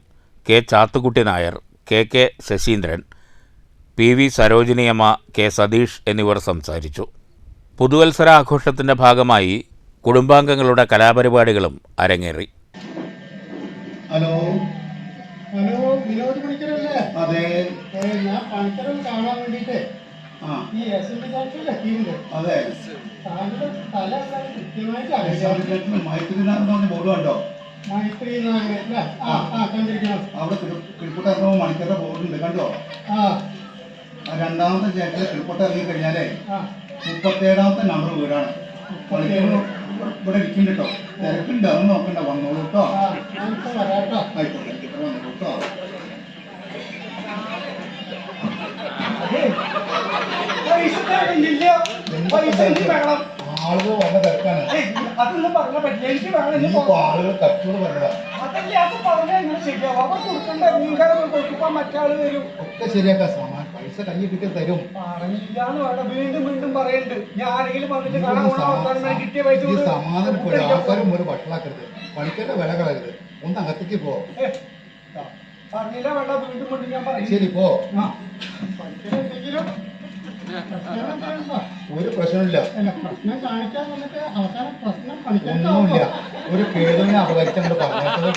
Speaker 2: K Chathukutty Nair, KK Saseendran, PV Sarojiniyamma, K Satheesh എന്നിവർ സംസാരിച്ചു. പുതുവത്സര ആഘോഷത്തിൻ്റെ ഭാഗമായി കുടുംബാംഗങ്ങളുടെ കലാപരിപാടികളും അരങ്ങേറി.
Speaker 10: ഹലോ
Speaker 7: ഹലോ, വിനോദ് പണിക്കരല്ലേ?
Speaker 10: അതെ.
Speaker 7: ഞാൻ പണിക്കരം കാണാൻ വേണ്ടിയിട്ട് ഈ SMB ജംഗ്ഷനിൽ എത്തിയിട്ടുണ്ട്.
Speaker 10: അതെ,
Speaker 7: താങ്കളുടെ തല കൃത്യമായിട്ട് അറിയാം.
Speaker 10: മൈത്രിനാഥ് ബോർഡ് കണ്ടോ?
Speaker 7: മൈത്രിനാഥ് കണ്ടിരിക്കണം.
Speaker 10: അവിടെ കിഴക്കോട്ട് ഇറങ്ങുമ്പോൾ മണിക്കരുടെ ബോർഡുണ്ട്, കണ്ടോ? രണ്ടാമത്തെ ചേട്ടൽ കിഴക്കോട്ട് ഇറങ്ങി കഴിഞ്ഞാലേ 37ാമത്തെ നമ്പർ വീടാണ്. ഇവിടെ ഇരിക്കുന്നുണ്ട് കേട്ടോ. തിരക്കുണ്ട്, അതൊന്നും നോക്കണ്ട, വന്നോളൂ കേട്ടോ. ആയിക്കോട്ടെ, വന്നോളൂ കേട്ടോ. ആളുകൾ വന്ന തിരക്കാണ്. ആളുകൾ കച്ചവടം പറഞ്ഞതാ. ഒക്കെ ശരിയാക്കാം. പൈസ കയ്യിൽ കിട്ടി തരും. സമാധാനപ്പെടും. ആൾക്കാരും ഒരു വട്ടലാക്കരുത്. പണിക്കരുടെ വില കളയരുത്. ഒന്ന് അകത്തേക്ക് പോ. ശരി, പോ. ഒരു പ്രശ്നമില്ല, ഒന്നുമില്ല. ഒരു കേടുവിനെ അപകരിച്ച് അങ്ങോട്ട് പറഞ്ഞത്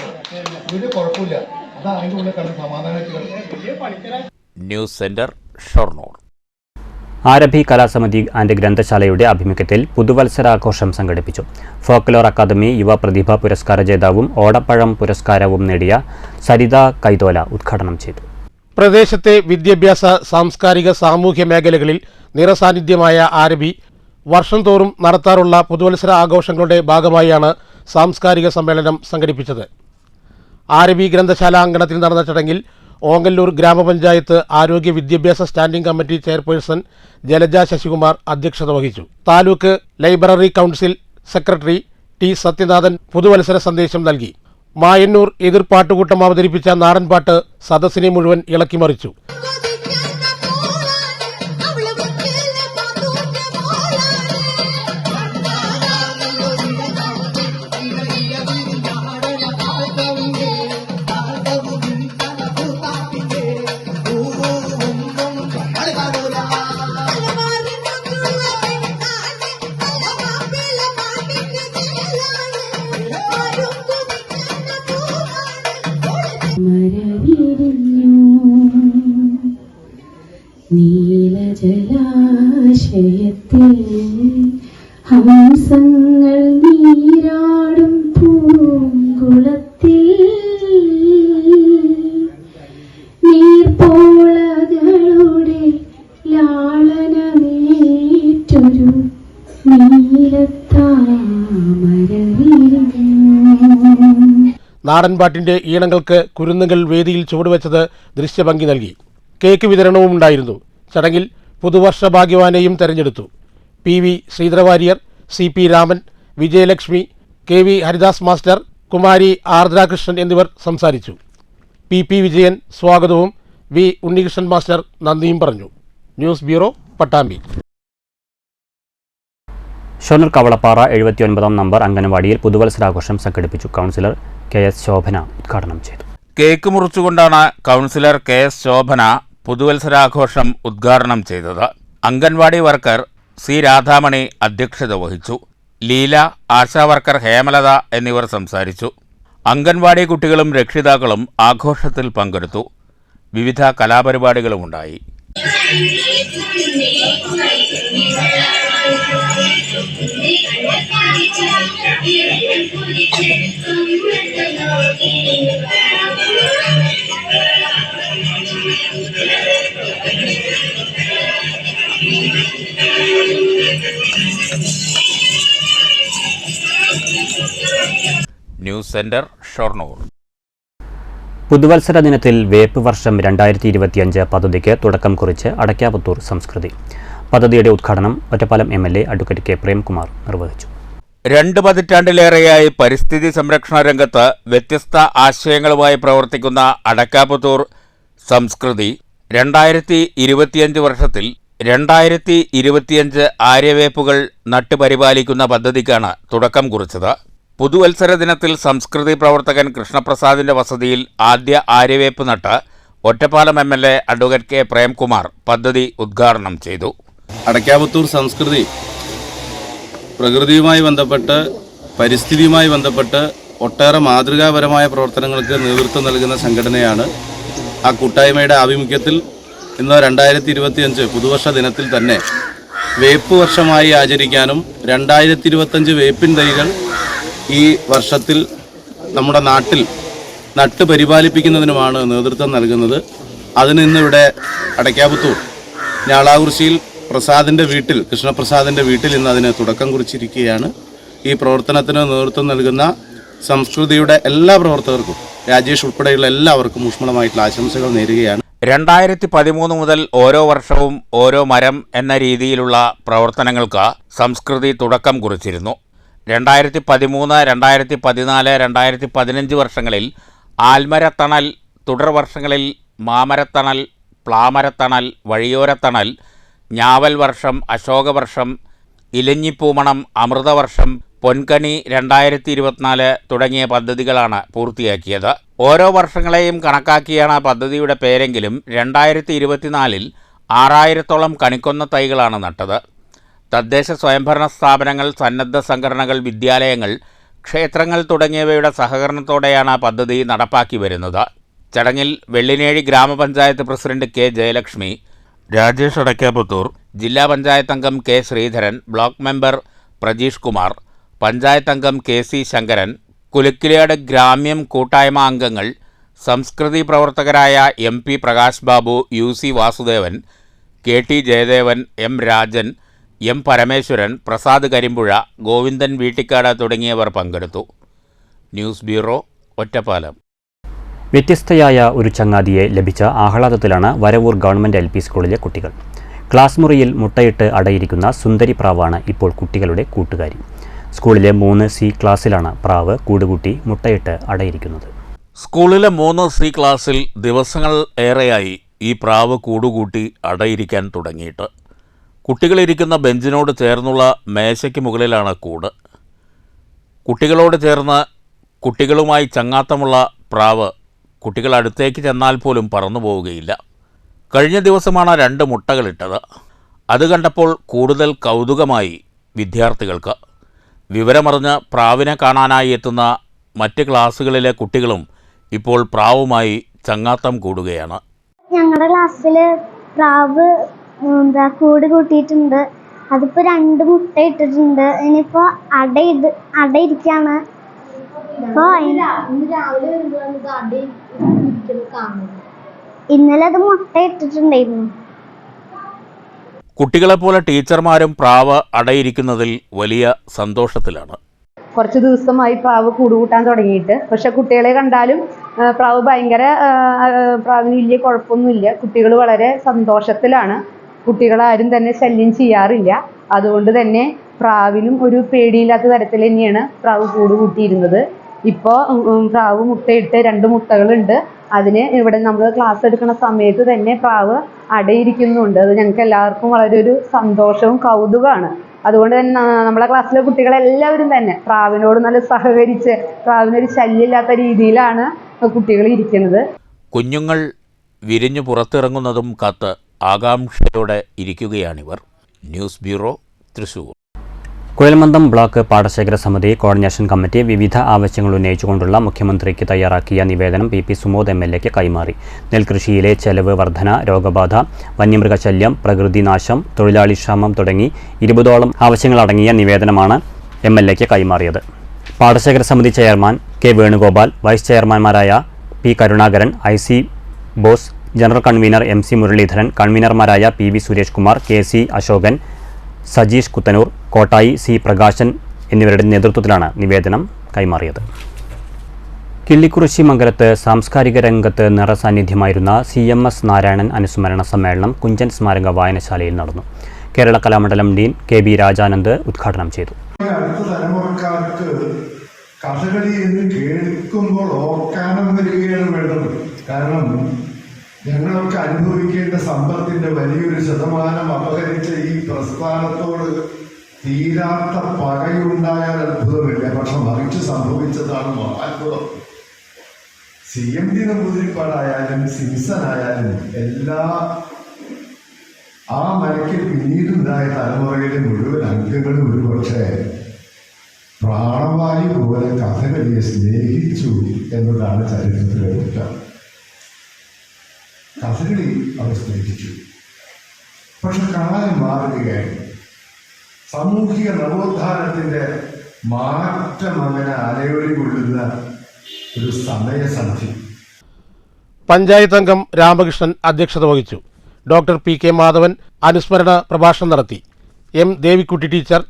Speaker 10: ഒരു കുഴപ്പമില്ല. അത് അതിൻ്റെ ഉള്ളിൽ കണ്ട് സമാധാനം.
Speaker 2: News centre, Shoranur.
Speaker 1: ആരഭി കലാസമിതി ആൻഡ് ഗ്രന്ഥശാലയുടെ ആഭിമുഖ്യത്തിൽ പുതുവത്സരാഘോഷം സംഘടിപ്പിച്ചു. ഫോക്ലോർ അക്കാദമി യുവ പ്രതിഭാ പുരസ്കാര ജേതാവും ഓടപ്പഴം പുരസ്കാരവും നേടിയ സരിത കൈതോല ഉദ്ഘാടനം ചെയ്തു.
Speaker 7: പ്രദേശത്തെ വിദ്യാഭ്യാസ, സാംസ്കാരിക, സാമൂഹ്യ മേഖലകളിൽ നിറസാന്നിധ്യമായ ആരഭി വർഷം തോറും നടത്താറുള്ള പുതുവത്സര ആഘോഷങ്ങളുടെ ഭാഗമായാണ് സാംസ്കാരിക സമ്മേളനം സംഘടിപ്പിച്ചത്. ആരഭി ഗ്രന്ഥശാല അങ്കണത്തിൽ നടന്ന ചടങ്ങിൽ ഓങ്ങല്ലൂർ ഗ്രാമപഞ്ചായത്ത് ആരോഗ്യ വിദ്യാഭ്യാസ standing committee chairperson Jalaja Sasikumar അധ്യക്ഷത വഹിച്ചു. Taluk library council secretary T Sathyanathan പുതുവത്സര സന്ദേശം നൽകി. മായന്നൂർ എതിർപ്പാട്ടുകൂട്ടം അവതരിപ്പിച്ച നാടൻപാട്ട് സദസ്സിനെ മുഴുവൻ ഇളക്കിമറിച്ചു.
Speaker 11: നീലജലാശയത്തിൽ ഹംസങ്ങൾ നീരാടും പൂങ്കുളത്തിൽ നീർപ്പോളകളുടെ ലാളനമേറ്റൊരു നീലത്താമരവിരിഞ്ഞു.
Speaker 7: നാടൻപാട്ടിന്റെ ഈണങ്ങൾക്ക് കുരുന്നുകൾ വേദിയിൽ ചുവടുവെച്ചത് ദൃശ്യഭംഗി നൽകി. കേക്ക് വിതരണവും ഉണ്ടായിരുന്നു. ചടങ്ങിൽ പുതുവർഷ ഭാഗ്യവാനെയും തെരഞ്ഞെടുത്തു. PV Sreedharavaryar, CP Raman, Vijayalakshmi, KV Haridas master, Kumari Ardrakrishnan എന്നിവർ സംസാരിച്ചു. PP വിജയൻ സ്വാഗതവും V ഉണ്ണികൃഷ്ണൻ മാസ്റ്റർ നന്ദിയും പറഞ്ഞു. News bureau, Pattambi.
Speaker 1: ഷൊർണൂർ കവളപ്പാറ 79ാം നമ്പർ അംഗനവാടിയിൽ പുതുവത്സരാഘോഷം സംഘടിപ്പിച്ചു. കൗൺസിലർ KS ശോഭന ഉദ്ഘാടനം ചെയ്തു.
Speaker 2: കേക്ക് മുറിച്ചുകൊണ്ടാണ് കൗൺസിലർ KS ശോഭന പുതുവത്സരാഘോഷം ഉദ്ഘാടനം ചെയ്തത്. അംഗൻവാടി വർക്കർ C രാധാമണി അധ്യക്ഷത വഹിച്ചു. ലീല, ആശാവർക്കർ ഹേമലത എന്നിവർ സംസാരിച്ചു. അംഗൻവാടി കുട്ടികളും രക്ഷിതാക്കളും ആഘോഷത്തിൽ പങ്കെടുത്തു. വിവിധ കലാപരിപാടികളുമുണ്ടായി. News centre, Shoranur.
Speaker 1: പുതുവത്സര ദിനത്തിൽ വേപ്പ് വർഷം 2025 പദ്ധതിക്ക് തുടക്കം കുറിച്ച് അടയ്ക്കാപുത്തൂർ സംസ്കൃതി. പദ്ധതിയുടെ ഉദ്ഘാടനം Ottapalam MLA advocate K Premkumar നിർവഹിച്ചു.
Speaker 2: 2 പതിറ്റാണ്ടിലേറെയായി പരിസ്ഥിതി സംരക്ഷണ രംഗത്ത് വ്യത്യസ്ത ആശയങ്ങളുമായി പ്രവർത്തിക്കുന്ന അടക്കാപുത്തൂർ സംസ്കൃതി 2025 വർഷത്തിൽ 2025 ആര്യവേപ്പുകൾ നട്ടുപരിപാലിക്കുന്ന പദ്ധതിക്കാണ് തുടക്കം കുറിച്ചത്. പുതുവത്സര ദിനത്തിൽ സംസ്കൃതി പ്രവർത്തകൻ കൃഷ്ണപ്രസാദിന്റെ വസതിയിൽ ആദ്യ ആര്യവേപ്പ് നട്ട് Ottapalam MLA advocate K Premkumar പദ്ധതി ഉദ്ഘാടനം ചെയ്തു.
Speaker 12: അടയ്ക്കാപുത്തൂർ സംസ്കൃതി പ്രകൃതിയുമായി ബന്ധപ്പെട്ട് പരിസ്ഥിതിയുമായി ബന്ധപ്പെട്ട് ഒട്ടേറെ മാതൃകാപരമായ പ്രവർത്തനങ്ങൾക്ക് നേതൃത്വം നൽകുന്ന സംഘടനയാണ്. ആ കൂട്ടായ്മയുടെ ആഭിമുഖ്യത്തിൽ ഇന്ന് 2025 പുതുവർഷ ദിനത്തിൽ തന്നെ വേപ്പ് വർഷമായി ആചരിക്കാനും 2025 വേപ്പിൻ തൈകൾ ഈ വർഷത്തിൽ നമ്മുടെ നാട്ടിൽ നട്ട് പരിപാലിപ്പിക്കുന്നതിനുമാണ് നേതൃത്വം നൽകുന്നത്. അതിന് ഇന്നിവിടെ അടയ്ക്കാപുത്തൂർ ഞാളാകുറിശ്ശിയിൽ കൃഷ്ണപ്രസാദിൻ്റെ വീട്ടിൽ ഇന്ന് അതിന് തുടക്കം കുറിച്ചിരിക്കുകയാണ്. ഈ പ്രവർത്തനത്തിന് നേതൃത്വം നൽകുന്ന സംസ്കൃതിയുടെ എല്ലാ പ്രവർത്തകർക്കും രാജേഷ് ഉൾപ്പെടെയുള്ള എല്ലാവർക്കും ഊഷ്മളമായിട്ടുള്ള ആശംസകൾ നേരുകയാണ്.
Speaker 2: 2013 മുതൽ ഓരോ വർഷവും ഓരോ മരം എന്ന രീതിയിലുള്ള പ്രവർത്തനങ്ങൾക്ക് സംസ്കൃതി തുടക്കം കുറിച്ചിരുന്നു. 2013, 2014, 2015 വർഷങ്ങളിൽ ആൽമരത്തണൽ, തുടർ വർഷങ്ങളിൽ മാമരത്തണൽ, പ്ലാമരത്തണൽ, വഴിയോരത്തണൽ, ഞാവൽ വർഷം, അശോകവർഷം, ഇലഞ്ഞിപ്പൂമണം, അമൃതവർഷം, പൊൻകണി 2024 തുടങ്ങിയ പദ്ധതികളാണ് പൂർത്തിയാക്കിയത്. ഓരോ വർഷങ്ങളെയും കണക്കാക്കിയാണ് പദ്ധതിയുടെ പേരെങ്കിലും 2024 6000-ഓളം കണിക്കൊന്ന തൈകളാണ് നട്ടത്. തദ്ദേശ സ്വയംഭരണ സ്ഥാപനങ്ങൾ, സന്നദ്ധ സംഘടനകൾ, വിദ്യാലയങ്ങൾ, ക്ഷേത്രങ്ങൾ തുടങ്ങിയവയുടെ സഹകരണത്തോടെയാണ് പദ്ധതി നടപ്പാക്കി വരുന്നത്. ചടങ്ങിൽ വെള്ളിനേഴി ഗ്രാമപഞ്ചായത്ത് പ്രസിഡന്റ് കെ ജയലക്ഷ്മി, രാജേഷ് അടയ്ക്കാപുത്തൂർ, ജില്ലാ പഞ്ചായത്ത് അംഗം K Sreedharan, block member Prajeesh Kumar, panchayat അംഗം KC ശങ്കരൻ, കുലുക്കിലേട് ഗ്രാമ്യം കൂട്ടായ്മ അംഗങ്ങൾ, സംസ്കൃതി പ്രവർത്തകരായ MP Prakash Babu, UC Vasudevan, KT Jayadevan, M Rajan, M Parameswaran, Prasad Karimpuzha, Govindan Veettikkad തുടങ്ങിയവർ പങ്കെടുത്തു. News bureau, Ottapalam.
Speaker 1: വ്യത്യസ്തയായ ഒരു ചങ്ങാതിയെ ലഭിച്ച ആഹ്ലാദത്തിലാണ് വരവൂർ ഗവൺമെൻറ് LP സ്കൂളിലെ കുട്ടികൾ. ക്ലാസ് മുറിയിൽ മുട്ടയിട്ട് അടയിരിക്കുന്ന സുന്ദരി പ്രാവാണ് ഇപ്പോൾ കുട്ടികളുടെ കൂട്ടുകാരി. സ്കൂളിലെ 3C ക്ലാസ്സിലാണ് പ്രാവ് കൂടുകൂട്ടി മുട്ടയിട്ട് അടയിരിക്കുന്നത്.
Speaker 2: സ്കൂളിലെ 3C ക്ലാസ്സിൽ ദിവസങ്ങൾ ഏറെയായി ഈ പ്രാവ് കൂടുകൂട്ടി അടയിരിക്കാൻ തുടങ്ങിയിട്ട്. കുട്ടികളിരിക്കുന്ന ബെഞ്ചിനോട് ചേർന്നുള്ള മേശയ്ക്ക് മുകളിലാണ് കൂട്. കുട്ടികളോട് ചേർന്ന് കുട്ടികളുമായി ചങ്ങാത്തമുള്ള പ്രാവ് കുട്ടികൾ അടുത്തേക്ക് ചെന്നാൽ പോലും പറന്നു പോവുകയില്ല. കഴിഞ്ഞ ദിവസമാണ് 2 മുട്ടകളിട്ടത്. അത് കണ്ടപ്പോൾ കൂടുതൽ കൗതുകമായി വിദ്യാർത്ഥികൾക്ക്. വിവരമറിഞ്ഞ് പ്രാവിനെ കാണാനായി എത്തുന്ന മറ്റ് ക്ലാസ്സുകളിലെ കുട്ടികളും ഇപ്പോൾ പ്രാവുമായി ചങ്ങാത്തം കൂടുകയാണ്.
Speaker 11: ഞങ്ങളുടെ ക്ലാസ്സിൽ പ്രാവ് കൂട് കൂട്ടിയിട്ടുണ്ട്. അതിപ്പോൾ 2 മുട്ട ഇട്ടിട്ടുണ്ട്. ഇനിയിപ്പോൾ അടയിരിക്കാണ്. ഇന്നലെ അത് മുട്ട ഇട്ടിട്ടുണ്ടായിരുന്നു.
Speaker 2: കുട്ടികളെപ്പോലെ ടീച്ചർമാരും പ്രാവ് അടയിരിക്കുന്നതിൽ വലിയ സന്തോഷത്തിലാണ്.
Speaker 13: കുറച്ച് ദിവസമായി പ്രാവ് കൂടുകൂട്ടാൻ തുടങ്ങിയിട്ട്. പക്ഷെ കുട്ടികളെ കണ്ടാലും പ്രാവ് പ്രാവിന് വലിയ കുഴപ്പമൊന്നുമില്ല. കുട്ടികൾ വളരെ സന്തോഷത്തിലാണ്. കുട്ടികളാരും തന്നെ ശല്യം ചെയ്യാറില്ല. അതുകൊണ്ട് തന്നെ പ്രാവിനും ഒരു പേടിയില്ലാത്ത തരത്തിൽ തന്നെയാണ് പ്രാവ് കൂടുകൂട്ടിയിരുന്നത്. ഇപ്പോൾ പ്രാവ് മുട്ടയിട്ട് 2 മുട്ടകളുണ്ട്. അതിന് ഇവിടെ നമ്മൾ ക്ലാസ് എടുക്കുന്ന സമയത്ത് തന്നെ പ്രാവ് അടയിരിക്കുന്നുണ്ട്. അത് ഞങ്ങൾക്ക് എല്ലാവർക്കും വളരെ ഒരു സന്തോഷവും കൗതുകമാണ്. അതുകൊണ്ട് തന്നെ നമ്മളെ ക്ലാസ്സിലെ കുട്ടികളെല്ലാവരും തന്നെ പ്രാവിനോട് നല്ല സഹകരിച്ച് പ്രാവിനൊരു ശല്യമില്ലാത്ത രീതിയിലാണ് കുട്ടികൾ ഇരിക്കുന്നത്.
Speaker 2: കുഞ്ഞുങ്ങൾ വിരിഞ്ഞു പുറത്തിറങ്ങുന്നതും കാത്ത് ആകാംക്ഷയോടെ ഇരിക്കുകയാണിവർ. News bureau, Thrissur.
Speaker 1: കുഴൽമന്ദം ബ്ലോക്ക് പാടശേഖര സമിതി കോർഡിനേഷൻ കമ്മിറ്റി വിവിധ ആവശ്യങ്ങൾ ഉന്നയിച്ചുകൊണ്ടുള്ള മുഖ്യമന്ത്രിക്ക് തയ്യാറാക്കിയ നിവേദനം PP സുമോദ് MLAക്ക് കൈമാറി. നെൽകൃഷിയിലെ ചെലവ് വർധന, രോഗബാധ, വന്യമൃഗശല്യം, പ്രകൃതിനാശം, തൊഴിലാളി ക്ഷാമം തുടങ്ങി 20ഓളം ആവശ്യങ്ങളടങ്ങിയ നിവേദനമാണ് MLAക്ക് കൈമാറിയത്. പാടശേഖര സമിതി ചെയർമാൻ K വേണുഗോപാൽ, വൈസ് ചെയർമാൻമാരായ P Karunakaran, IC Bose, general convener MC Muraleedharan, കൺവീനർമാരായ PV Suresh Kumar, KC Ashokan, Sajeesh Kuthanur, Kottayi C Prakashan എന്നിവരുടെ നേതൃത്വത്തിലാണ് നിവേദനം കൈമാറിയത്. കിള്ളിക്കുറിശ്ശി മംഗലത്ത് സാംസ്കാരിക രംഗത്ത് നിറസാന്നിധ്യമായിരുന്ന CMS നാരായണൻ അനുസ്മരണ സമ്മേളനം കുഞ്ചൻ സ്മാരക വായനശാലയിൽ നടന്നു. കേരള കലാമണ്ഡലം ഡീൻ KB രാജാനന്ദ് ഉദ്ഘാടനം ചെയ്തു.
Speaker 14: അടുത്ത തലമുറക്കാർക്ക് കഥകളി എന്ന് കേൾക്കുമ്പോൾ ഓർക്കാനം വരികയാണ് വേണ്ടത്. കാരണം ഞങ്ങളൊക്കെ അനുഭവിക്കേണ്ട സമ്പത്തിന്റെ വലിയൊരു ശതമാനം അപഹരിച്ച ഈ പ്രസ്ഥാനത്തോട് തീരാത്ത പകയുണ്ടായാൽ അത്ഭുതമില്ല. പക്ഷെ മറിച്ച് സംഭവിച്ചതാണ് അത്ഭുതം. CMD നമ്പൂതിരിപ്പാടായാലും സിംസൺ ആയാലും എല്ലാ ആ മരയ്ക്ക് പിന്നീടുണ്ടായ തലമുറയിലെ മുഴുവൻ അംഗങ്ങളും ഒരുപക്ഷെ പ്രാണവായു പോലെ കഥകളിയെ സ്നേഹിച്ചു എന്നതാണ് ചരിത്രത്തിലെ കുറ്റം. കഥകളി അവർ സ്നേഹിച്ചു. പക്ഷെ കാലം മാറുകയായി. സാമൂഹിക നവോത്ഥാനത്തിന്റെ മാറ്റം അങ്ങനെ അലയൊലി കൊള്ളുന്ന ഒരു സമയസന്ധി.
Speaker 7: പഞ്ചായത്ത് അംഗം രാമകൃഷ്ണൻ അധ്യക്ഷത വഹിച്ചു. ഡോക്ടർ PK മാധവൻ അനുസ്മരണ പ്രഭാഷണം നടത്തി. M Devikutty teacher,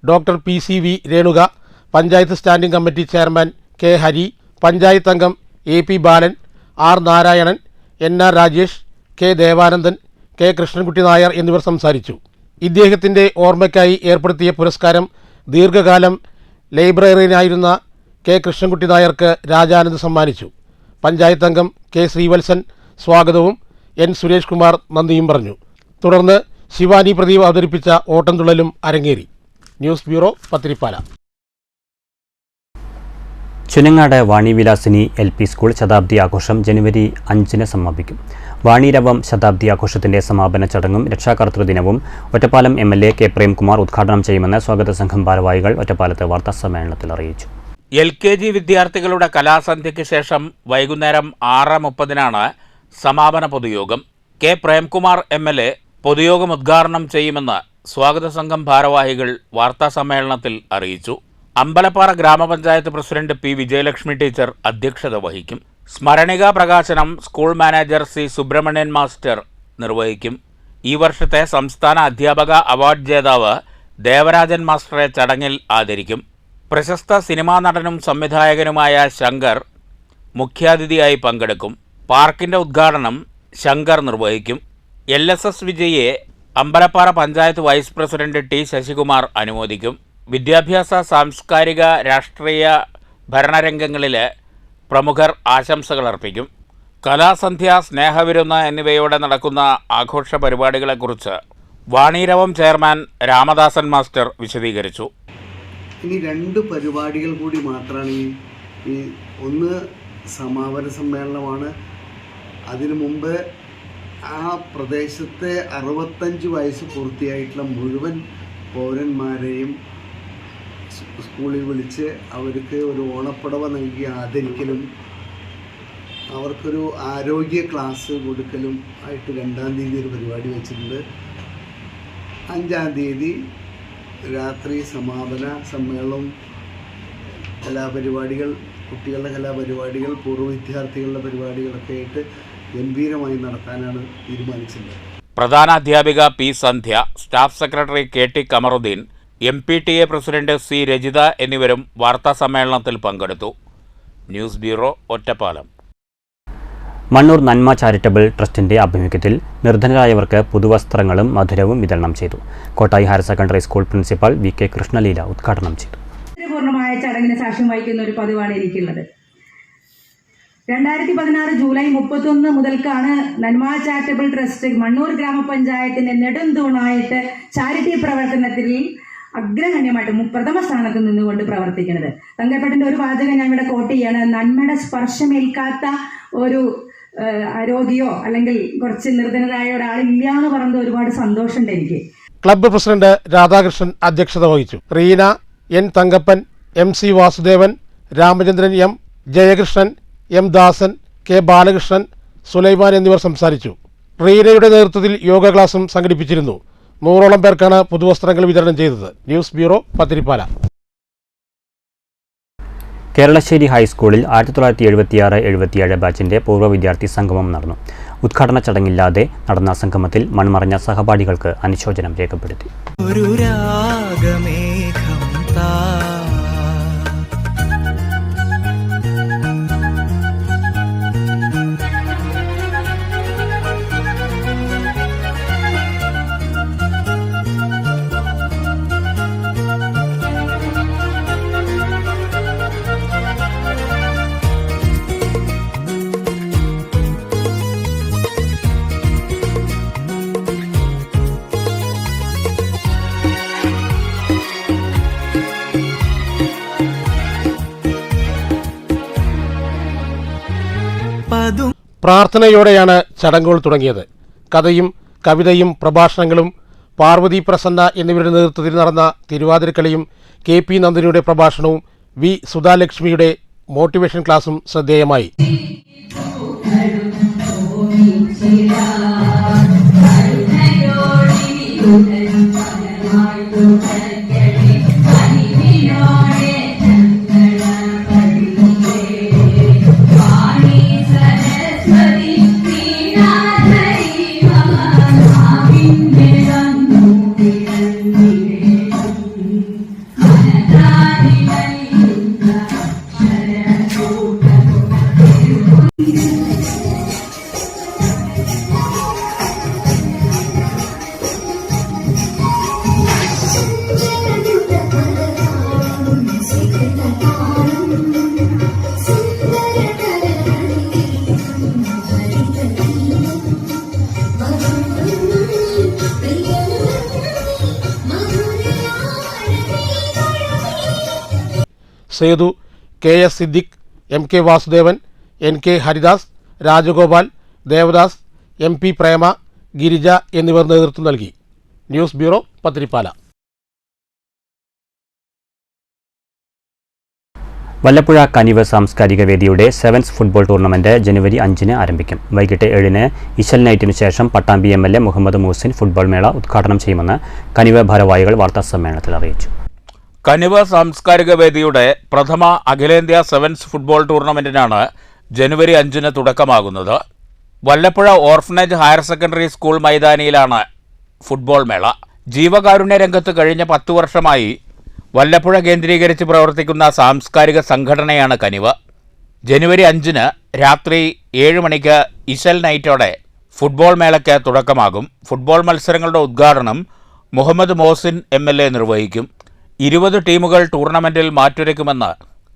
Speaker 7: doctor PCV Renuka, panchayat standing committee chairman K Hari, panchayat അംഗം AP ബാലൻ, R Narayanan, NR Rajesh, K Devanandan, K Krishnankutty Nair എന്നിവർ സംസാരിച്ചു. ഇദ്ദേഹത്തിൻ്റെ ഓർമ്മയ്ക്കായി ഏർപ്പെടുത്തിയ പുരസ്കാരം ദീർഘകാലം ലൈബ്രറിയനായിരുന്ന K കൃഷ്ണൻകുട്ടി നായർക്ക് രാജാനന്ദ് സമ്മാനിച്ചു. പഞ്ചായത്ത് അംഗം K ശ്രീവത്സൻ സ്വാഗതവും N സുരേഷ് കുമാർ നന്ദിയും പറഞ്ഞു. തുടർന്ന് ശിവാനി പ്രദീപ് അവതരിപ്പിച്ച ഓട്ടംതുള്ളലും അരങ്ങേറി. News bureau, Pathirippala.
Speaker 1: Chunangad Vanivilasini LP school ശതാബ്ദി ആഘോഷം ജനുവരി 5 സമാപിക്കും. വാണിരവം ശതാബ്ദി ആഘോഷത്തിന്റെ സമാപന ചടങ്ങും രക്ഷാകർതൃദിനവും ഒറ്റപ്പാലം MLA K പ്രേംകുമാർ ഉദ്ഘാടനം ചെയ്യുമെന്ന് സ്വാഗത സംഘം ഭാരവാഹികൾ ഒറ്റപ്പാലത്ത് വാർത്താസമ്മേളനത്തിൽ അറിയിച്ചു.
Speaker 2: LKG വിദ്യാർത്ഥികളുടെ കലാസന്ധ്യയ്ക്ക് ശേഷം വൈകുന്നേരം 6:30 സമാപന പൊതുയോഗം. K പ്രേംകുമാർ MLA പൊതുയോഗം ഉദ്ഘാടനം ചെയ്യുമെന്ന് സ്വാഗത സംഘം ഭാരവാഹികൾ വാർത്താസമ്മേളനത്തിൽ അറിയിച്ചു. അമ്പലപ്പാറ ഗ്രാമപഞ്ചായത്ത് പ്രസിഡന്റ് P വിജയലക്ഷ്മി ടീച്ചർ അധ്യക്ഷത വഹിക്കും. സ്മരണിക പ്രകാശനം school manager C Subramanian master നിർവഹിക്കും. ഈ വർഷത്തെ സംസ്ഥാന അധ്യാപക അവാർഡ് ജേതാവ് ദേവരാജൻ മാസ്റ്ററെ ചടങ്ങിൽ ആദരിക്കും. പ്രശസ്ത സിനിമാ നടനും സംവിധായകനുമായ ശങ്കർ മുഖ്യാതിഥിയായി പങ്കെടുക്കും. പാർക്കിന്റെ ഉദ്ഘാടനം ശങ്കർ നിർവഹിക്കും. LSS വിജയെ Ambalappara panchayat vice president T Sasikumar അനുമോദിക്കും. വിദ്യാഭ്യാസ, സാംസ്കാരിക, രാഷ്ട്രീയ, ഭരണരംഗങ്ങളിലെ പ്രമുഖർ ആശംസകൾ അർപ്പിക്കും. കലാസന്ധ്യ, സ്നേഹവിരുന്ന് എന്നിവയോടെ നടക്കുന്ന ആഘോഷ പരിപാടികളെക്കുറിച്ച് വാണിരവം ചെയർമാൻ രാമദാസൻ മാസ്റ്റർ വിശദീകരിച്ചു.
Speaker 15: ഇനി 2 പരിപാടികൾ കൂടി മാത്രമാണ് ഈ ഒന്ന് സമാപന സമ്മേളനമാണ്. അതിനു മുമ്പ് ആ പ്രദേശത്തെ 65 വയസ്സ് പൂർത്തിയായിട്ടുള്ള മുഴുവൻ പൗരന്മാരെയും സ്കൂളിൽ വിളിച്ച് അവർക്ക് ഒരു ഓണപ്പുടവ നൽകി ആദരിക്കലും അവർക്കൊരു ആരോഗ്യ ക്ലാസ് കൊടുക്കലും ആയിട്ട് 2-ാം തീയതി ഒരു പരിപാടി വെച്ചിട്ടുണ്ട്. 5-ാം തീയതി രാത്രി സമാപന സമ്മേളനം, കലാപരിപാടികൾ, കുട്ടികളുടെ കലാപരിപാടികൾ, പൂർവ്വ വിദ്യാർത്ഥികളുടെ പരിപാടികളൊക്കെ ആയിട്ട് ഗംഭീരമായി നടത്താനാണ് തീരുമാനിച്ചിട്ടുള്ളത്.
Speaker 2: പ്രധാന അധ്യാപിക P Sandhya, staff secretary KT Kamaruddin, MPTA president C Rajitha എന്നിവരും വാർത്താസമ്മേളനത്തിൽ പങ്കെടുത്തു. News bureau, Ottapalam.
Speaker 1: മണ്ണൂർ നന്മ ചാരിറ്റബിൾ ട്രസ്റ്റിന്റെ ആഭിമുഖ്യത്തിൽ നിർധനരായവർക്ക് പുതുവസ്ത്രങ്ങളും മധുരവും വിതരണം ചെയ്തു. Kottayi higher secondary school principal VK Krishnaleela ഉദ്ഘാടനം ചെയ്തു.
Speaker 4: പൂർണ്ണമായ ചടങ്ങിന് സാക്ഷ്യം വഹിക്കുന്ന ഒരു പതിവാണ് എനിക്കുള്ളത്. 2016 ജൂലൈ 31 മുതൽക്കാണ് നന്മ ചാരിറ്റബിൾ ട്രസ്റ്റ് മണ്ണൂർ ഗ്രാമപഞ്ചായത്തിന്റെ നെടുന്തൂണായിട്ട് ചാരിറ്റി പ്രവർത്തനത്തിൽ അഗ്രഗണ്യമായിട്ട് പ്രഥമ സ്ഥാനത്ത് നിന്നുകൊണ്ട് പ്രവർത്തിക്കുന്നത്. തങ്കപ്പേട്ടൻ്റെ ഒരു വാചകം ഞാൻ ഇവിടെ കോട്ട് ചെയ്യാണ്: നന്മയുടെ സ്പർശമേൽക്കാത്ത ഒരു രോഗിയോ അല്ലെങ്കിൽ കുറച്ച് നിർധനരായ ഒരാളില്ല എന്ന് പറയുന്നത് ഒരുപാട് സന്തോഷമുണ്ട് എനിക്ക്.
Speaker 7: ക്ലബ്ബ് പ്രസിഡന്റ് രാധാകൃഷ്ണൻ അധ്യക്ഷത വഹിച്ചു. Reena, N Thankappan, MC Vasudevan, Ramachandran M, Jayakrishnan, M ദാസൻ, K ബാലകൃഷ്ണൻ, സുലൈമാൻ എന്നിവർ സംസാരിച്ചു. റീനയുടെ നേതൃത്വത്തിൽ യോഗ ക്ലാസും സംഘടിപ്പിച്ചിരുന്നു. 100ഓളം പേർക്കാണ് പുതുവസ്ത്രങ്ങൾ വിതരണം ചെയ്തത്. News bureau, Pathiripala.
Speaker 1: കേരളശ്ശേരി ഹൈസ്കൂളിൽ 1976-77 ബാച്ചിന്റെ പൂർവ്വ വിദ്യാർത്ഥി സംഗമം നടന്നു. ഉദ്ഘാടന ചടങ്ങില്ലാതെ നടന്ന സംഗമത്തിൽ മൺമറഞ്ഞ സഹപാഠികൾക്ക് അനുശോചനം രേഖപ്പെടുത്തി.
Speaker 8: ഒരു രാഗമേഘം താ
Speaker 7: പ്രാർത്ഥനയോടെയാണ് ചടങ്ങുകൾ തുടങ്ങിയത്. കഥയും കവിതയും പ്രഭാഷണങ്ങളും പാർവതി പ്രസന്ന എന്നിവരുടെ നേതൃത്വത്തിൽ നടന്ന തിരുവാതിരക്കളിയും KP നന്ദിനിയുടെ പ്രഭാഷണവും വി സുധാലക്ഷ്മിയുടെ മോട്ടിവേഷൻ ക്ലാസും ശ്രദ്ധേയമായി. Sethu, KS Siddique, MK Vasudevan, NK Haridas, Rajagopal, Devdas, MP പ്രേമ, ഗിരിജ എന്നിവർ നേതൃത്വം നൽകി. News bureau, Pathiripala.
Speaker 1: വല്ലപ്പുഴ കനിവ് സാംസ്കാരിക വേദിയുടെ സെവൻസ് ഫുട്ബോൾ ടൂർണമെന്റ് ജനുവരി 5 ആരംഭിക്കും. വൈകിട്ട് 7 ഇശൽ നൈറ്റിനു ശേഷം പട്ടാമ്പി MLA മുഹമ്മദ് മുഹസിൻ ഫുട്ബോൾ മേള ഉദ്ഘാടനം ചെയ്യുമെന്ന് കനിവ് ഭാരവാഹികൾ വാർത്താസമ്മേളനത്തിൽ അറിയിച്ചു.
Speaker 2: കനിവ് സാംസ്കാരിക വേദിയുടെ പ്രഥമ അഖിലേന്ത്യാ സെവൻസ് ഫുട്ബോൾ ടൂർണമെന്റിനാണ് ജനുവരി 5 തുടക്കമാകുന്നത്. Vallappuzha orphanage higher secondary school മൈതാനിയിലാണ് ഫുട്ബോൾ മേള. ജീവകാരുണ്യ രംഗത്ത് കഴിഞ്ഞ 10 വർഷമായി വല്ലപ്പുഴ കേന്ദ്രീകരിച്ച് പ്രവർത്തിക്കുന്ന സാംസ്കാരിക സംഘടനയാണ് കനിവ്. ജനുവരി 5 രാത്രി 7 മണിക്ക് ഇശൽ നൈറ്റോടെ ഫുട്ബോൾ മേളയ്ക്ക് തുടക്കമാകും. ഫുട്ബോൾ മത്സരങ്ങളുടെ ഉദ്ഘാടനം മുഹമ്മദ് മോഹസിൻ MLA നിർവഹിക്കും. 20 ടീമുകൾ ടൂർണമെന്റിൽ മാറ്റുരയ്ക്കുമെന്ന്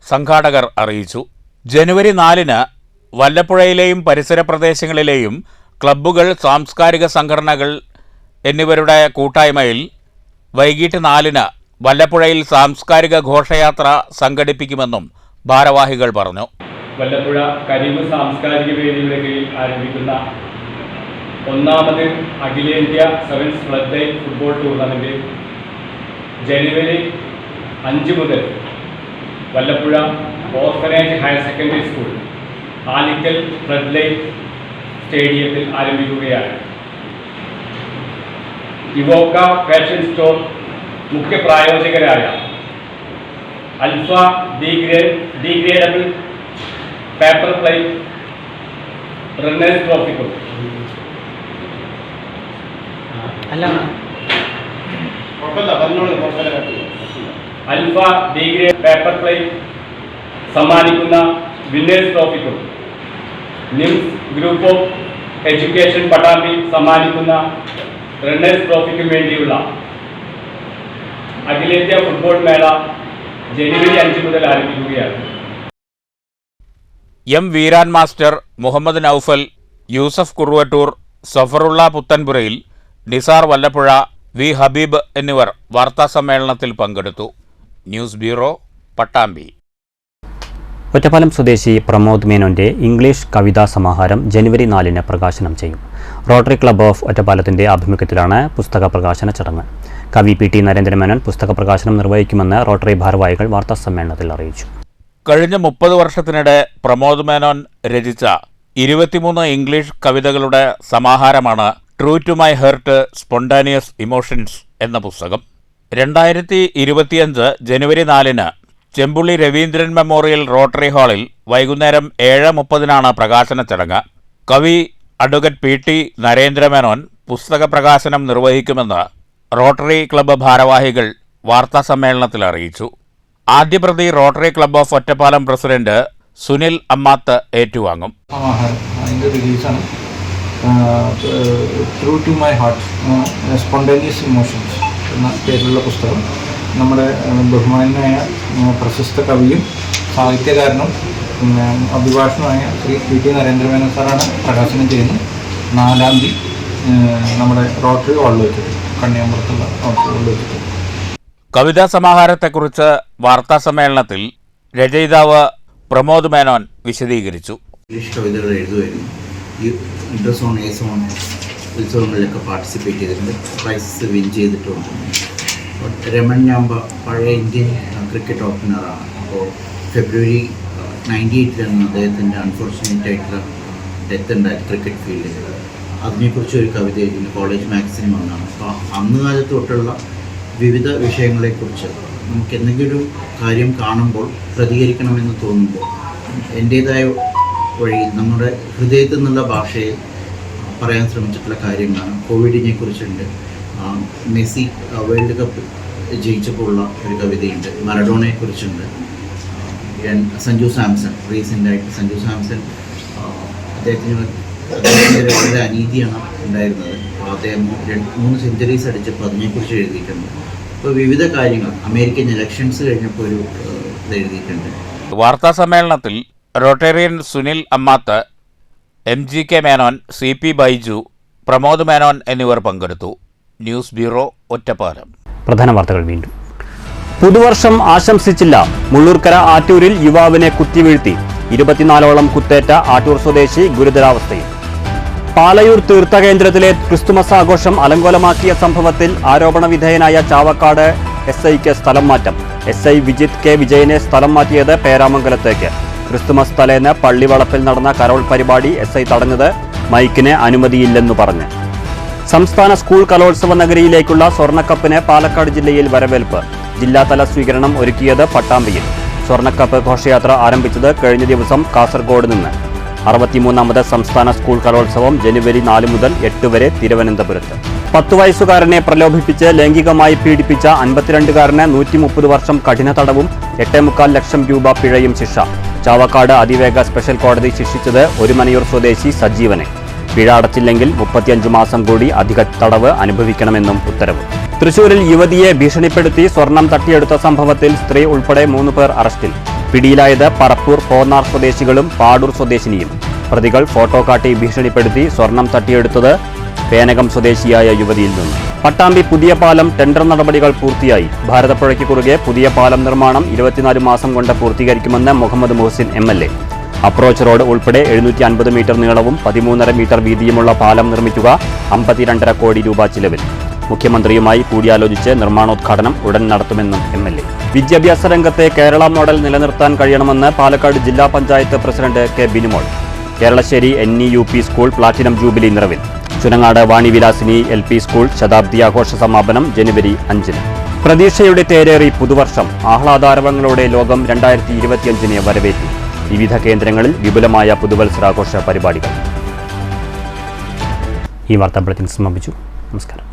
Speaker 2: സംഘാടകർ അറിയിച്ചു. ജനുവരി 4 വല്ലപ്പുഴയിലെയും പരിസര പ്രദേശങ്ങളിലെയും ക്ലബ്ബുകൾ, സാംസ്കാരിക സംഘടനകൾ എന്നിവരുടെ കൂട്ടായ്മയിൽ വൈകിട്ട് 4 വല്ലപ്പുഴയിൽ സാംസ്കാരിക ഘോഷയാത്ര സംഘടിപ്പിക്കുമെന്നും ഭാരവാഹികൾ പറഞ്ഞു.
Speaker 16: വല്ലപ്പുഴ കനിവ് സാംസ്കാരിക വേദിയുടെ കീഴിൽ ആരംഭിക്കുന്ന 1ാമത് അഖിലേന്ത്യാ sevens flood light football tournament ജനുവരി 5 മുതൽ Vallappuzha orphanage higher secondary school Alikkal flood light സ്റ്റേഡിയത്തിൽ ആരംഭിക്കുകയാണ്. ഇവോക്ക ഫാഷൻ സ്റ്റോർ മുഖ്യ പ്രായോജകരായ alpha degradable paper plate runners ട്രോഫിക്കും അൽഫ ഡീഗ്രേഡ് പേപ്പർ പ്ലേറ്റ് സമ്മാനിക്കുന്ന വിന്നേഴ്സ് ട്രോഫിക്കും NIMS group of education Pattambi സമ്മാനിക്കുന്ന റണ്ണേഴ്സ് ട്രോഫിക്കും വേണ്ടിയുള്ള അഖിലേന്ത്യാ ഫുട്ബോൾ മേള ജനുവരി 5 മുതൽ ആരംഭിക്കുകയാണ്.
Speaker 2: M Veeran master, Muhammad Noufal, Yusuf Kuruvattoor, Safarulla Puthanpurayil, Nisar Vallappuzha, V Habeeb എന്നിവർ വാർത്താസമ്മേളനത്തിൽ പങ്കെടുത്തു. News bureau, Pattambi.
Speaker 1: ഒറ്റപ്പാലം സ്വദേശി പ്രമോദ് മേനോന്റെ ഇംഗ്ലീഷ് കവിതാ സമാഹാരം ജനുവരി 4 പ്രകാശനം ചെയ്യും. റോട്ടറി ക്ലബ്ബ് ഓഫ് ഒറ്റപ്പാലത്തിന്റെ ആഭിമുഖ്യത്തിലാണ് പുസ്തക പ്രകാശന ചടങ്ങ്. കവി PT നരേന്ദ്രമേനോൻ പുസ്തക പ്രകാശനം നിർവഹിക്കുമെന്ന് റോട്ടറി ഭാരവാഹികൾ വാർത്താസമ്മേളനത്തിൽ അറിയിച്ചു.
Speaker 2: കഴിഞ്ഞ 30 വർഷത്തിനിടെ പ്രമോദ് മേനോൻ രചിച്ച 23 ഇംഗ്ലീഷ് കവിതകളുടെ സമാഹാരമാണ് true to my heart spontaneous emotions എന്ന പുസ്തകം. 2025 ജനുവരി 4 ചെമ്പുള്ളി രവീന്ദ്രൻ മെമ്മോറിയൽ റോട്ടറി ഹാളിൽ വൈകുന്നേരം 7:30 പ്രകാശന ചടങ്ങ്. കവി അഡ്വക്കേറ്റ് PT നരേന്ദ്രമേനോൻ പുസ്തക പ്രകാശനം നിർവഹിക്കുമെന്ന് റോട്ടറി ക്ലബ്ബ് ഭാരവാഹികൾ വാർത്താസമ്മേളനത്തിൽ അറിയിച്ചു. ആദ്യ പ്രതി rotary club of Ottapalam president Sunil Ammath ഏറ്റുവാങ്ങും.
Speaker 17: അതിൻ്റെ റിലീസാണ് true to my heart spontaneous emotions എന്ന പേരിലുള്ള പുസ്തകം നമ്മുടെ ബഹുമാനായ പ്രശസ്ത കവിയും സാഹിത്യകാരനും അഭിഭാഷകനുമായ ശ്രീ PT നരേന്ദ്രമേനോൻ സാറാണ് പ്രകാശനം ചെയ്യുന്നത്. 4-ാം തീയതി നമ്മുടെ റോട്ടറി ഹാളിൽ വെച്ചിട്ട്, കണ്ണിയമ്പലത്തുള്ള റോട്ടറി ഹാളിൽ വെച്ചിട്ട്.
Speaker 2: കവിതാ സമാഹാരത്തെക്കുറിച്ച് വാർത്താസമ്മേളനത്തിൽ രചയിതാവ് പ്രമോദ് മേനോൻ വിശദീകരിച്ചു.
Speaker 18: ഇംഗ്ലീഷ് കവിതകൾ എഴുതുമായിരുന്നു. ഇന്റർ സോൺ എ സോൺ ഉത്സവങ്ങളിലൊക്കെ പാർട്ടിസിപ്പേറ്റ് ചെയ്തിട്ടുണ്ട്, പ്രൈസസ് വിൻ ചെയ്തിട്ടുണ്ട്. രമൺ ഞാമ്പ പഴയ ഇന്ത്യൻ ക്രിക്കറ്റ് ഓപ്പണറാണ്. അപ്പോൾ ഫെബ്രുവരി 98 അദ്ദേഹത്തിൻ്റെ അൺഫോർച്ചുനേറ്റ് ആയിട്ടുള്ള ഡെത്ത് ഉണ്ടായി ക്രിക്കറ്റ് ഫീൽഡിൽ. അതിനെക്കുറിച്ച് ഒരു കവിത എഴുതുന്നു, കോളേജ് മാഗസിൻ വന്നാണ്. അപ്പോൾ അന്ന് കാലത്ത് തൊട്ടുള്ള വിവിധ വിഷയങ്ങളെക്കുറിച്ച് നമുക്ക് എന്തെങ്കിലും കാര്യം കാണുമ്പോൾ പ്രതികരിക്കണമെന്ന് തോന്നുമ്പോൾ എൻ്റേതായ വഴിയിൽ നമ്മുടെ ഹൃദയത്തിൽ നിന്നുള്ള ഭാഷയിൽ പറയാൻ ശ്രമിച്ചിട്ടുള്ള കാര്യങ്ങളാണ്. കോവിഡിനെ കുറിച്ചുണ്ട്, മെസ്സി വേൾഡ് കപ്പ് ജയിച്ചപ്പോൾ ഉള്ള ഒരു കവിതയുണ്ട്, മറഡോണയെ കുറിച്ചുണ്ട്, സഞ്ജു സാംസൺ റീസെൻ്റായിട്ട് സഞ്ജു സാംസൺ അദ്ദേഹത്തിന് വളരെ അനീതിയാണ് ഉണ്ടായിരുന്നത്. അദ്ദേഹം 3 സെഞ്ചുറീസ് അടിച്ചപ്പോൾ അതിനെക്കുറിച്ച് എഴുതിയിട്ടുണ്ട്. അപ്പോൾ വിവിധ കാര്യങ്ങൾ അമേരിക്കൻ ഇലക്ഷൻസ് കഴിഞ്ഞപ്പോൾ ഒരു ഇത് എഴുതിയിട്ടുണ്ട്.
Speaker 2: വാർത്താ സമ്മേളനത്തിൽ Rotarian Sunil Ammath, MGK Menon, CP Baiju, Pramod Menon എന്നിവർ പങ്കെടുത്തു. News bureau, Ottapalam.
Speaker 1: പ്രധാന വാർത്തകൾ വീണ്ടും. പുതുവർഷം ആശംസിച്ചില്ല, മുള്ളൂർക്കര ആറ്റൂരിൽ യുവാവിനെ കുത്തിവീഴ്ത്തി. 24ഓളം കുത്തേറ്റ ആറ്റൂർ സ്വദേശി ഗുരുതരാവസ്ഥയിൽ. പാലയൂർ തീർത്ഥകേന്ദ്രത്തിലെ ക്രിസ്തുമസ് ആഘോഷം അലങ്കോലമാക്കിയ സംഭവത്തിൽ ആരോപണ വിധേയനായ ചാവക്കാട് SIക്ക് സ്ഥലം മാറ്റം. SI വിജിത് K വിജയനെ സ്ഥലം മാറ്റിയത് പേരാമംഗലത്തേക്ക്. ക്രിസ്തുമസ് തലേന്ന് പള്ളിവളപ്പിൽ നടന്ന കരോൾ പരിപാടി SI തടഞ്ഞത് മൈക്കിന് അനുമതിയില്ലെന്നു പറഞ്ഞ്. സംസ്ഥാന സ്കൂൾ കലോത്സവ നഗരിയിലേക്കുള്ള സ്വർണ്ണക്കപ്പിന് പാലക്കാട് ജില്ലയിൽ വരവേൽപ്പ്. ജില്ലാതല സ്വീകരണം ഒരുക്കിയത് പട്ടാമ്പിയിൽ. സ്വർണ്ണക്കപ്പ് ഘോഷയാത്ര ആരംഭിച്ചത് കഴിഞ്ഞ ദിവസം കാസർഗോഡ് നിന്ന്. 63ാമത് സംസ്ഥാന സ്കൂൾ കലോത്സവം ജനുവരി 4 മുതൽ 8 വരെ തിരുവനന്തപുരത്ത്. 10 വയസ്സുകാരനെ പ്രലോഭിപ്പിച്ച് ലൈംഗികമായി പീഡിപ്പിച്ച 52കാരന് 130 വർഷം കഠിന തടവും 8.25 ലക്ഷം രൂപ പിഴയും ശിക്ഷ. ചാവക്കാട് അതിവേഗ സ്പെഷ്യൽ കോടതി ശിക്ഷിച്ചത് ഒരുമനയൂർ സ്വദേശി സജീവനെ. പിഴ അടച്ചില്ലെങ്കിൽ 35 മാസം കൂടി അധിക തടവ് അനുഭവിക്കണമെന്നും ഉത്തരവ്. തൃശൂരിൽ യുവതിയെ ഭീഷണിപ്പെടുത്തി സ്വർണം തട്ടിയെടുത്ത സംഭവത്തിൽ സ്ത്രീ ഉൾപ്പെടെ 3 പേർ അറസ്റ്റിൽ. പിടിയിലായത് പറപ്പൂർ പോന്നാർ സ്വദേശികളും പാടൂർ സ്വദേശിനിയും. പ്രതികൾ ഫോട്ടോ കാട്ടി ഭീഷണിപ്പെടുത്തി സ്വർണം തട്ടിയെടുത്തത് പേനകം സ്വദേശിയായ യുവതിയിൽ നിന്ന്. പട്ടാമ്പി പുതിയ പാലം ടെൻഡർ നടപടികൾ പൂർത്തിയായി. ഭാരതപ്പുഴയ്ക്ക് കുറുകെ പുതിയ പാലം നിർമ്മാണം 24 മാസം കൊണ്ട് പൂർത്തീകരിക്കുമെന്ന് Muhammad Muhasin MLA. Approach road ഉൾപ്പെടെ 750 മീറ്റർ നീളവും 13.5 മീറ്റർ വീതിയുമുള്ള പാലം നിർമ്മിക്കുക 52.5 കോടി രൂപ ചിലവിൽ. മുഖ്യമന്ത്രിയുമായി കൂടിയാലോചിച്ച് നിർമ്മാണോദ്ഘാടനം ഉടൻ നടത്തുമെന്നും MLA. വിദ്യാഭ്യാസ രംഗത്തെ കേരള മോഡൽ നിലനിർത്താൻ കഴിയണമെന്ന് പാലക്കാട് ജില്ലാ panchayat president K Binumol. Keralassery NEUP school platinum jubilee നിറവിൽ. ചുനങ്ങാട് വാണിവിലാസിനി LP സ്കൂൾ ശതാബ്ദി ആഘോഷ സമാപനം ജനുവരി 5-ന്. പ്രതീക്ഷയുടെ തേരേറി പുതുവർഷം. ആഹ്ലാദാരവങ്ങളോടെ ലോകം 2025-നെ വരവേറ്റു. വിവിധ കേന്ദ്രങ്ങളിൽ വിപുലമായ പുതുവത്സരാഘോഷ പരിപാടികൾ. ഈ വാർത്താ ബുള്ളറ്റിൻ സമാപിച്ചു. നമസ്കാരം.